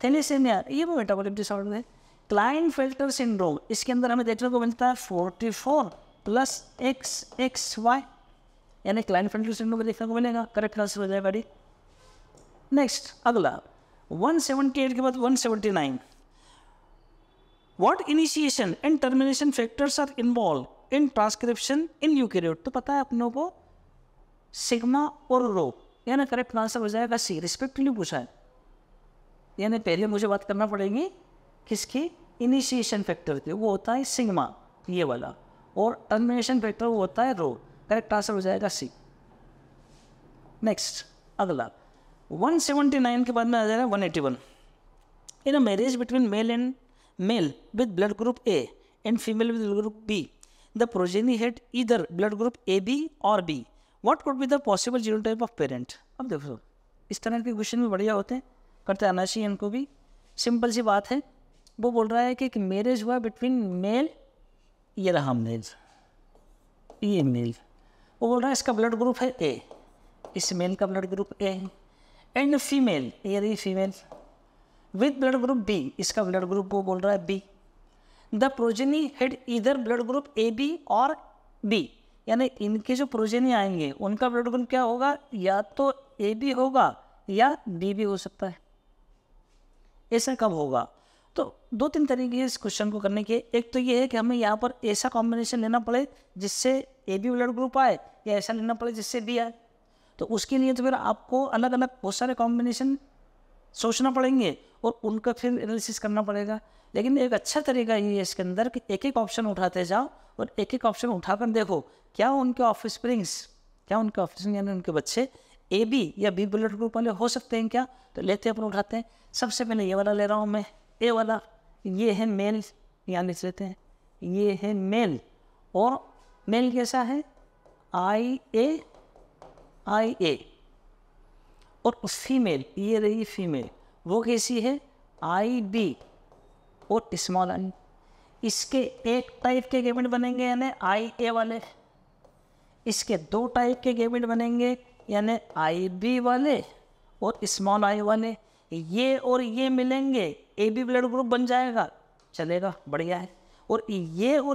थैलेसेमिया ये भी मेटाबॉलिक डिसऑर्डर है। क्लाइनफेल्टर सिंड्रोम इसके अंदर हमें देखने को मिलता है 44 + XXY, यानी क्लाइनफेल्टर सिंड्रोम में देखने को मिलेगा। करेक्ट आंसर हो जाएगा डी। नेक्स्ट अगला 178 के बाद 179, what initiation and termination factors are involve in transcription in eukaryote. तो पता है अपनों को सिग्मा और रो, यानी करेक्ट आंसर हो जाएगा सी। रिस्पेक्टिवली पूछा है, यानी पहले मुझे बात करना पड़ेगी किसकी, इनिशिएशन फैक्टर की, वो होता है सिग्मा ये वाला, और टर्मिनेशन फैक्टर वो होता है रो। करेक्ट आंसर हो जाएगा सी। नेक्स्ट अगला 179 के बाद में आ जाएगा 181, in a marriage between male with blood group A and female with blood group B the progeny had either blood group AB और B, what could be the possible genotype of parent. अब देखो इस तरह के question भी बढ़िया होते हैं, करते आना चाहिए इनको भी। सिंपल सी बात है, वो बोल रहा है कि एक मैरिज हुआ बिटवीन मेल, ये रहा मेल, ये मेल, वो बोल रहा है इसका ब्लड ग्रुप है A, इस मेल का ब्लड ग्रुप A है, एंड फीमेल ये रही female with blood group B, इसका ब्लड ग्रुप वो बोल रहा है B। The progeny had either blood group AB और B, यानी इनके जो प्रोजेनी आएंगे उनका ब्लड ग्रुप क्या होगा, या तो AB होगा या B भी हो सकता है। ऐसा कब होगा, तो 2-3 तरीके हैं इस क्वेश्चन को करने के। एक तो ये है कि हमें यहाँ पर ऐसा कॉम्बिनेशन लेना पड़े जिससे AB ब्लड ग्रुप आए, या ऐसा लेना पड़े जिससे B आए। तो उसके लिए तो फिर आपको अलग अलग बहुत सारे कॉम्बिनेशन सोचना पड़ेंगे और उनका फिर एनालिसिस करना पड़ेगा। लेकिन एक अच्छा तरीका ये है इसके अंदर कि एक एक ऑप्शन उठाते जाओ और एक एक ऑप्शन उठाकर देखो क्या उनके ऑफस्प्रिंग्स यानी उनके बच्चे AB या B ब्लड ग्रुप वाले हो सकते हैं क्या। तो लेते हैं अपन उठाते हैं। सबसे पहले ये वाला ले रहा हूँ मैं, A वाला, ये है मेल, यहाँ लिख लेते हैं, ये है मेल, और मेल कैसा है IA, और फीमेल ये रही फीमेल, वो कैसी है IB और स्मॉल आई। इसके एक टाइप के गैमेट बनेंगे यानी IA वाले, इसके 2 टाइप के गैमेट बनेंगे यानी IB वाले और स्मॉल आई वाले। ये और ये मिलेंगे AB ब्लड ग्रुप बन जाएगा, चलेगा, बढ़िया है। और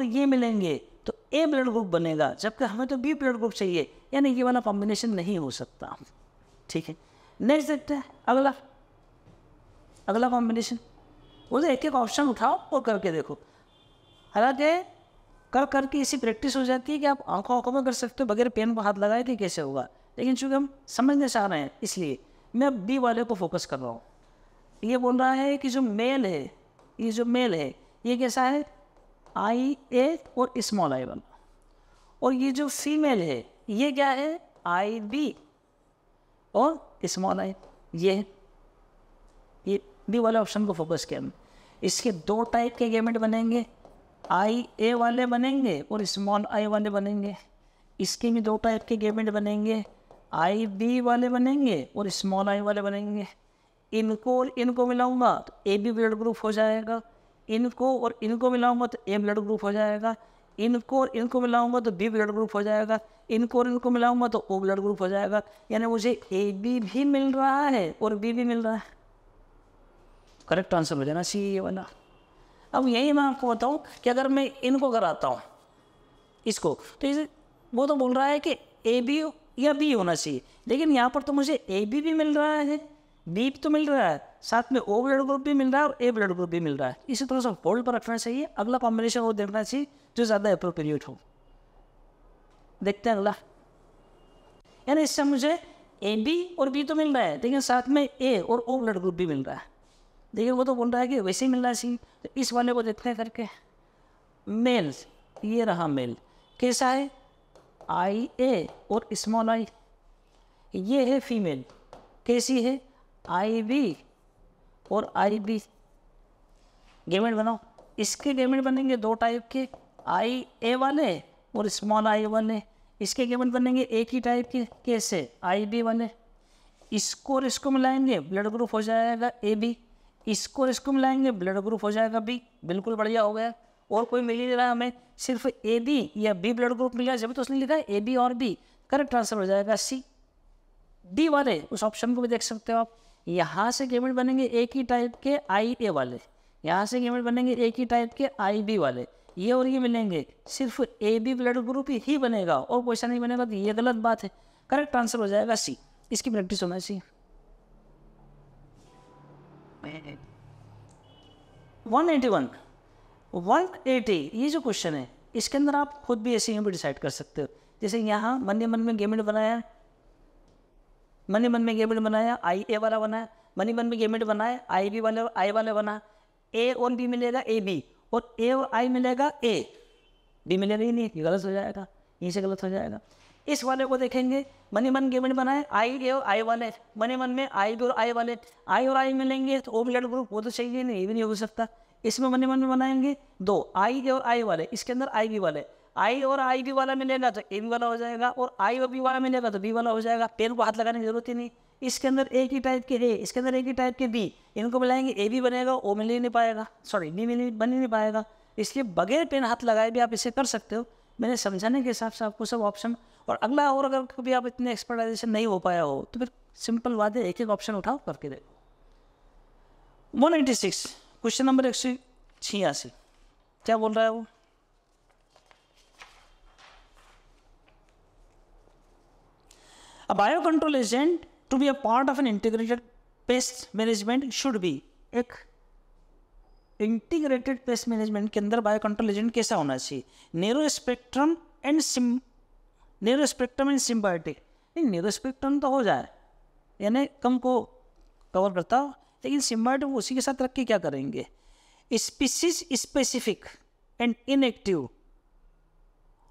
ये मिलेंगे तो A ब्लड ग्रुप बनेगा, जबकि हमें तो B ब्लड ग्रुप चाहिए, यानी ये वाला कॉम्बिनेशन नहीं हो सकता। ठीक है, नेक्स्ट देखते हैं अगला कॉम्बिनेशन। वो तो एक एक ऑप्शन उठाओ और करके देखो। हालांकि कर करके इसी प्रैक्टिस हो जाती है कि आप आंखों में कर सकते हो, बगैर पेन को हाथ लगाए कि कैसे होगा, लेकिन चूँकि हम समझने चाह रहे हैं इसलिए मैं बी वाले को फोकस कर रहा हूँ। ये बोल रहा है कि जो मेल है, ये जो मेल है ये कैसा है, आई ए और स्मॉल आई वाला, और ये जो फीमेल है ये क्या है, आई बी और स्मॉल आई। ये बी वाले ऑप्शन को फोकस किया हमने। इसके दो टाइप के गैमेट बनेंगे, आई ए वाले बनेंगे और स्मॉल आई वाले बनेंगे। इसके भी दो टाइप के गैमेट बनेंगे, आई बी वाले बनेंगे और स्मॉल आई वाले बनेंगे। इनको और इनको मिलाऊंगा तो ए बी ब्लड ग्रुप हो जाएगा, इनको और इनको मिलाऊंगा तो ए ब्लड ग्रुप हो जाएगा, इनको और इनको मिलाऊंगा तो बी ब्लड ग्रुप हो जाएगा, इनको और इनको मिलाऊंगा तो ओ ब्लड ग्रुप हो जाएगा। यानी मुझे ए बी भी मिल रहा है और बी भी मिल रहा है। करेक्ट आंसर हो जाना चाहिए ये वाला। अब यही मैं आपको बताऊँ कि अगर मैं इनको कराता हूँ इसको, तो इसे वो तो बोल रहा है कि ए बी या बी होना चाहिए, लेकिन यहाँ पर तो मुझे ए बी भी मिल रहा है, बी तो मिल रहा है, साथ में ओ ब्लड ग्रुप भी मिल रहा है और ए ब्लड ग्रुप भी मिल रहा है। इसे थोड़ा सा होल्ड पर रखना चाहिए, अगला कॉम्बिनेशन वो देखना चाहिए जो ज़्यादा अप्रोप्रिएट हो। देखते हैं अगला। यानी इससे मुझे ए बी और बी तो मिल रहा है, लेकिन साथ में ए और ओ ब्लड ग्रुप भी मिल रहा है, लेकिन वो तो बोल रहा है कि वैसे ही मिलना चाहिए। तो इस वाले को देखते हैं करके। मेल, ये रहा मेल, कैसा है, आई ए और स्मॉल आई। ये है फीमेल, कैसी है, आई बी और आई बी। गैमेट बनाओ। इसके गैमेट बनेंगे दो टाइप के, आई ए वाले और स्मॉल आई वाले। इसके गैमेट बनेंगे एक ही टाइप के, कैसे, आई बी वाले। इसको और इसको मिलाएंगे ब्लड ग्रुप हो जाएगा ए बी, इसको और इसको मिलाएंगे ब्लड ग्रुप हो जाएगा बी। बिल्कुल बढ़िया हो गया। और कोई मिल ही नहीं रहा हमें, सिर्फ ए बी या बी ब्लड ग्रुप मिला, जब तो उसने लिखा है ए बी और बी। करेक्ट आंसर हो जाएगा सी। डी वाले उस ऑप्शन को भी देख सकते हो आप। यहाँ से गैमेट बनेंगे एक ही टाइप के आई ए वाले, यहाँ से गैमेट बनेंगे एक ही टाइप के आई बी वाले। ये और ये मिलेंगे, सिर्फ ए बी ब्लड ग्रुप ही बनेगा और कोई सा नहीं बनेगा, तो ये गलत बात है। करेक्ट आंसर हो जाएगा सी। इसकी प्रैक्टिस होना चाहिए। 180 ये जो क्वेश्चन है इसके अंदर आप खुद भी ऐसे भी डिसाइड कर सकते हो। जैसे यहाँ मन में गैमेट बनाया, मन में गैमेट बनाया, आई ए वाला बनाया, मन में गैमेट बनाया, आई बी वाले और आई वाले बना। ए और बी मिलेगा ए बी, और ए और आई मिलेगा ए, बी मिलेगा ही नहीं, ये गलत हो जाएगा, यहीं से गलत हो जाएगा। इस वाले को देखेंगे, मन गैमेट बनाए आई ए और आई वाले, मन में आई बी और आई वाले, आई और आई मिलेंगे तो ओ ब्लड ग्रुप, वो तो चाहिए नहीं, ये भी नहीं हो सकता। इसमें मन में बनाएंगे दो, आई ए और आई वाले, इसके अंदर आई बी वाले, आई और आई बी वाला मिलेगा तो ए बी वाला हो जाएगा, और आई और बी वाला मिलेगा तो बी वाला हो जाएगा। पेन को हाथ लगाने की जरूरत ही नहीं। इसके अंदर एक ही टाइप के ए, इसके अंदर एक ही टाइप के बी, इनको मिलाएंगे ए बी बनेगा, ओ मिल ही नहीं पाएगा, सॉरी बी बन ही नहीं पाएगा। इसलिए बगैर पेन हाथ लगाए भी आप इसे कर सकते हो। मैंने समझाने के हिसाब से आपको सब ऑप्शन। और अगला, और अगर कभी आप इतने एक्सपर्टाइजेशन नहीं हो पाया हो तो फिर सिंपल बात है, एक एक ऑप्शन उठाओ करके देखो। 196 क्वेश्चन नंबर 186 क्या बोल रहा है वो, A biocontrol agent to be a part of an integrated pest management should be। एक इंटीग्रेटेड पेस्ट मैनेजमेंट के अंदर बायोकंट्रोल एजेंट कैसा होना चाहिए, नैरो स्पेक्ट्रम एंड सिम्बायोटिक। नहीं, नैरो स्पेक्ट्रम तो हो जाए, यानी कम को कवर करता हो, लेकिन सिम्बायोटिक उसी के साथ रख के क्या करेंगे, species specific and inactive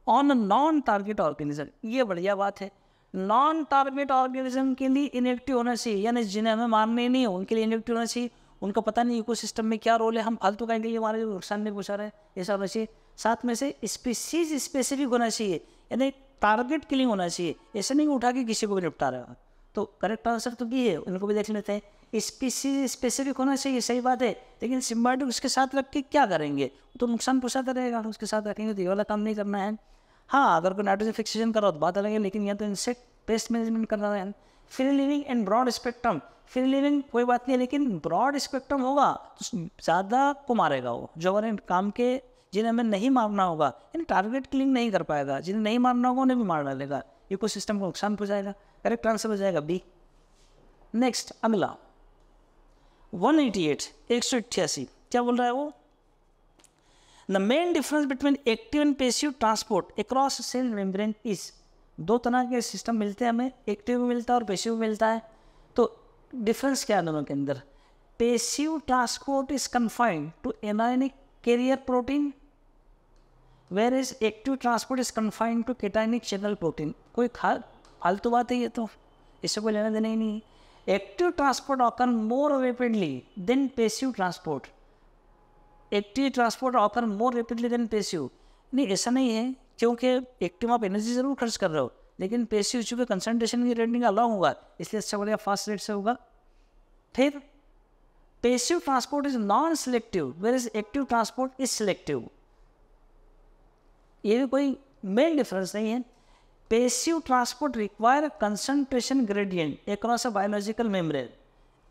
on non target organism. ये बढ़िया बात है। नॉन टारगेट ऑर्गेनिज्म के लिए इनएक्टिव होना चाहिए, यानी जिन्हें हमें मारने नहीं हो उनके लिए इनएक्टिव होना चाहिए। उनका पता नहीं इकोसिस्टम में क्या रोल है, हम फालतू का के लिए हमारे नुकसान नहीं पहुंचा रहे, ऐसा होना चाहिए। साथ में से स्पीसीज स्पेसिफिक होना चाहिए, यानी टारगेट किलिंग होना चाहिए, ऐसा नहीं उठा के किसी को भी निपटा रहा। तो करेक्ट आंसर तो की है, उनको भी देख लेते हैं। स्पीसीज स्पेसिफिक होना चाहिए, सही बात है, लेकिन सिम्बायोटिक उसके साथ रख के क्या करेंगे, तो नुकसान पहुंचाता रहेगा, उसके साथ रखेंगे तो ये वाला काम नहीं करना है। हाँ, अगर कोई नाइट्रोजन फिक्सेशन करो तो बात अलग है, लेकिन यहाँ तो इंसेक्ट पेस्ट मैनेजमेंट करना है। Free living and broad spectrum, free living कोई बात नहीं, लेकिन ब्रॉड स्पेक्ट्रम होगा तो ज़्यादा को मारेगा वो, जो हमारे काम के जिन्हें हमें नहीं मारना होगा, यानी टारगेट किलिंग नहीं कर पाएगा, जिन्हें नहीं मारना होगा उन्हें भी मार डालेगा, इकोसिस्टम को नुकसान पहुँचाएगा। करेक्ट आंसर हो जाएगा बी। नेक्स्ट अगला 188 188 क्या बोल रहा है वो, the main difference between active and passive transport across cell membrane is, दो तरह के सिस्टम मिलते हैं हमें, एक्टिव भी मिलता है और पैसिव भी मिलता है। तो डिफरेंस क्या है दोनों के अंदर? Passive transport is confined to anionic carrier protein, where is active transport is confined to cationic channel protein. कोई फालतू बात है ये, तो इससे कोई लेना देना ही नहीं। Active transport occur more rapidly than passive transport, active transport occur more rapidly than passive. नहीं, ऐसा नहीं है, क्योंकि एक्टिव आप एनर्जी जरूर खर्च कर रहे हो, लेकिन पैसिव चूँकि कंसंट्रेशन की रेटिंग अलॉन्ग होगा, इसलिए अच्छा बढ़िया फास्ट रेट से होगा। फिर passive transport is non selective, where is active transport is selective. ये भी कोई मेन डिफरेंस नहीं है। Passive transport require concentration gradient across a biological membrane,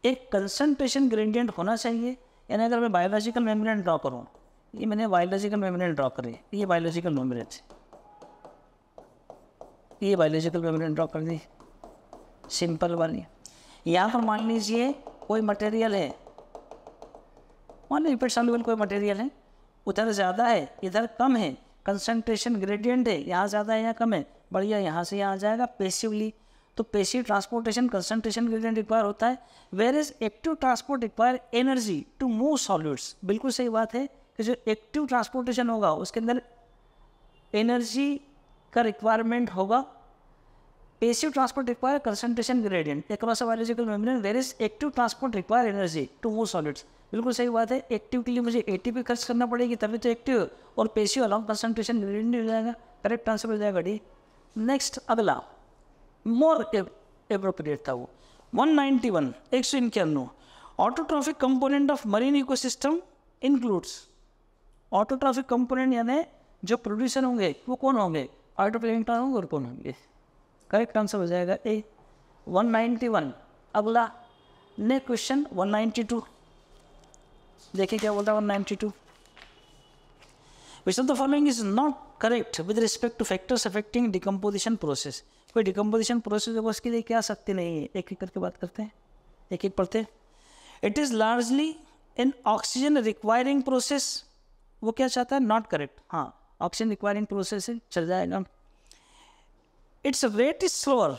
एक कंसंट्रेशन ग्रेडियंट होना चाहिए। यानी अगर मैं बायोलॉजिकल मेम्ब्रेन ड्रॉ करूँ, ये मैंने बायोलॉजिकल मेम्ब्रेन ड्रॉ करी, ये बायोलॉजिकल मेम्ब्रेन से, ये बायोलॉजिकल मेम्ब्रेन ड्रॉ कर दी, सिंपल वाली। यहाँ पर मान लीजिए कोई मटेरियल है, मान लीजिए लिपिड सॉल्युबल कोई मटेरियल है, उधर ज़्यादा है इधर कम है, कंसंट्रेशन ग्रेडियंट है, यहाँ ज़्यादा है यहाँ कम है, बढ़िया यहाँ से यहाँ आ जाएगा पैसिवली। तो passive transportation concentration gradient require होता है, where is active transport require energy to move solids. बिल्कुल सही बात है कि जो एक्टिव ट्रांसपोर्टेशन होगा उसके अंदर एनर्जी का रिक्वायरमेंट होगा। Passive transport require concentration gradient across a biological membrane, where is active transport require energy to move solids. बिल्कुल सही बात है, एक्टिव के लिए मुझे एटीपी खर्च करना पड़ेगी तभी तो एक्टिव, और पैसिव अलॉन्ग कंसंट्रेशन ग्रेडियंट हो जाएगा। करेक्ट आंसर हो जाएगा डी। नेक्स्ट अगला मोर एप्रोप्रिएट था वो 191 191। Autotrophic component of marine ecosystem includes, autotrophic component यानी जो प्रोड्यूसर होंगे वो कौन होंगे? फाइटोप्लैंक्टन होंगे और कौन होंगे? करेक्ट आंसर हो जाएगा ए 191। अगला नेक्स्ट क्वेश्चन 192, देखिए क्या बोलता है 192। विच of the following is not correct with respect two factors affecting decomposition process. कोई डिकम्पोजिशन प्रोसेस है वो उसके लिए क्या सत्य नहीं है, एक एक करके बात करते हैं, एक एक पढ़ते हैं। It is largely N oxygen requiring process, वो क्या चाहता है? Not correct. हाँ, ऑक्सीजन रिक्वायरिंग प्रोसेस है, चल जाएगा। It's rate is slower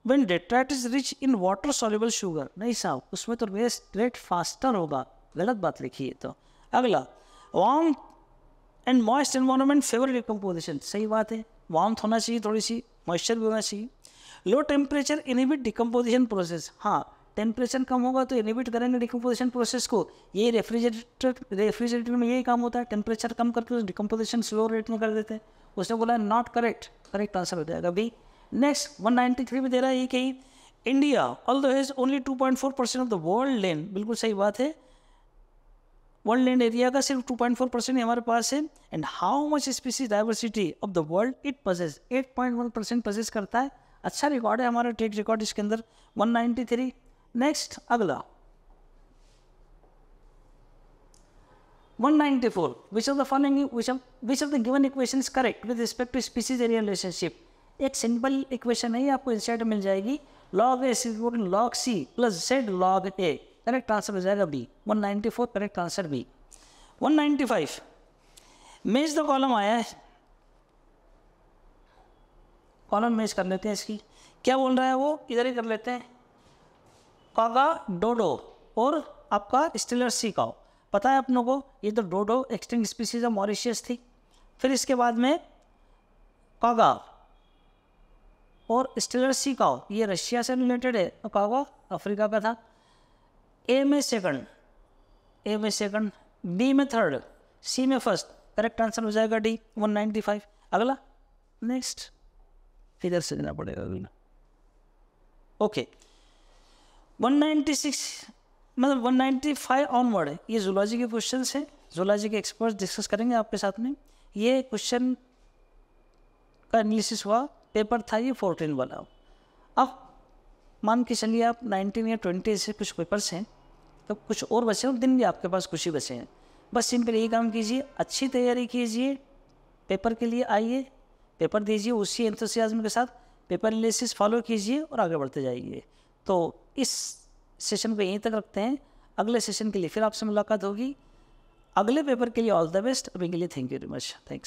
when Detroit is rich in water soluble sugar. नहीं साहब, उसमें तो रेट फास्टर होगा, गलत बात लिखी है। तो अगला warm and moist environment favour decomposition, सही बात है, वार्मथ होना चाहिए, थोड़ी सी मॉइस्चर भी होना चाहिए। Low temperature inhibit decomposition process, हाँ टेम्परेचर कम होगा तो इनहिबिट करेंगे डिकम्पोजिशन प्रोसेस को। ये रेफ्रिजरेटर में यही काम होता है, टेम्परेचर कम करके डिकम्पोजिशन स्लो रेट में कर देते हैं। उसने बोला नॉट करेक्ट, करेक्ट आंसर हो जाएगा बी। नेक्स्ट 193 में दे रहा है ये कहीं India although has only 2.4% of the world land, बिल्कुल सही बात है, वर्ल्ड लैंड एरिया का सिर्फ 2.4% हमारे पास है। And how much species diversity of the world it possess, 8.1% possess करता है। अच्छा रिकॉर्ड है हमारा, ट्रैक रिकॉर्ड इसके अंदर 193। नेक्स्ट अगला 194, which of the following which of the given equation is correct with respect to species area relationship. एक simple equation है, आपको इंसाइड मिल जाएगी, log A log C plus Z log A। Correct answer हो जाएगा B 194, correct answer B. 195 मेज the column आया है, कॉलम मेज कर लेते हैं इसकी। क्या बोल रहा है वो, इधर ही कर लेते हैं। कागा डोडो और आपका स्टेलर सी काउ, पता है अपनों को, ये तो डोडो एक्सटिंक्ट स्पीसीज ऑफ मॉरिशियस थी। फिर इसके बाद में कागा और स्टेलर सी काउ, ये रशिया से रिलेटेड है, और कागा अफ्रीका का था। ए में सेकंड, ए में सेकंड, बी में थर्ड, सी में फर्स्ट, करेक्ट आंसर हो जाएगा डी 195। अगला नेक्स्ट इधर से देना पड़ेगा अगला। ओके 196 मतलब 195 ऑनवर्ड है, ये जूलॉजी के क्वेश्चन हैं, जूलॉजी के एक्सपर्ट्स डिस्कस करेंगे आपके साथ में। ये क्वेश्चन का एनालिसिस हुआ, पेपर था ये 14 वाला। अब मान के चलिए आप 19 या 20 से कुछ पेपर्स हैं, तो कुछ और बचे हैं, दिन भी आपके पास कुछ ही बचे हैं। बस सिंपल यही काम कीजिए, अच्छी तैयारी कीजिए, पेपर के लिए आइए, पेपर दीजिए उसी एंथुसियाज्म के साथ, पेपर एनालिसिस फॉलो कीजिए और आगे बढ़ते जाइए। तो इस सेशन को यहीं तक रखते हैं, अगले सेशन के लिए फिर आपसे मुलाकात होगी। अगले पेपर के लिए ऑल द बेस्ट। अभी के लिए thank you very much. Thanks.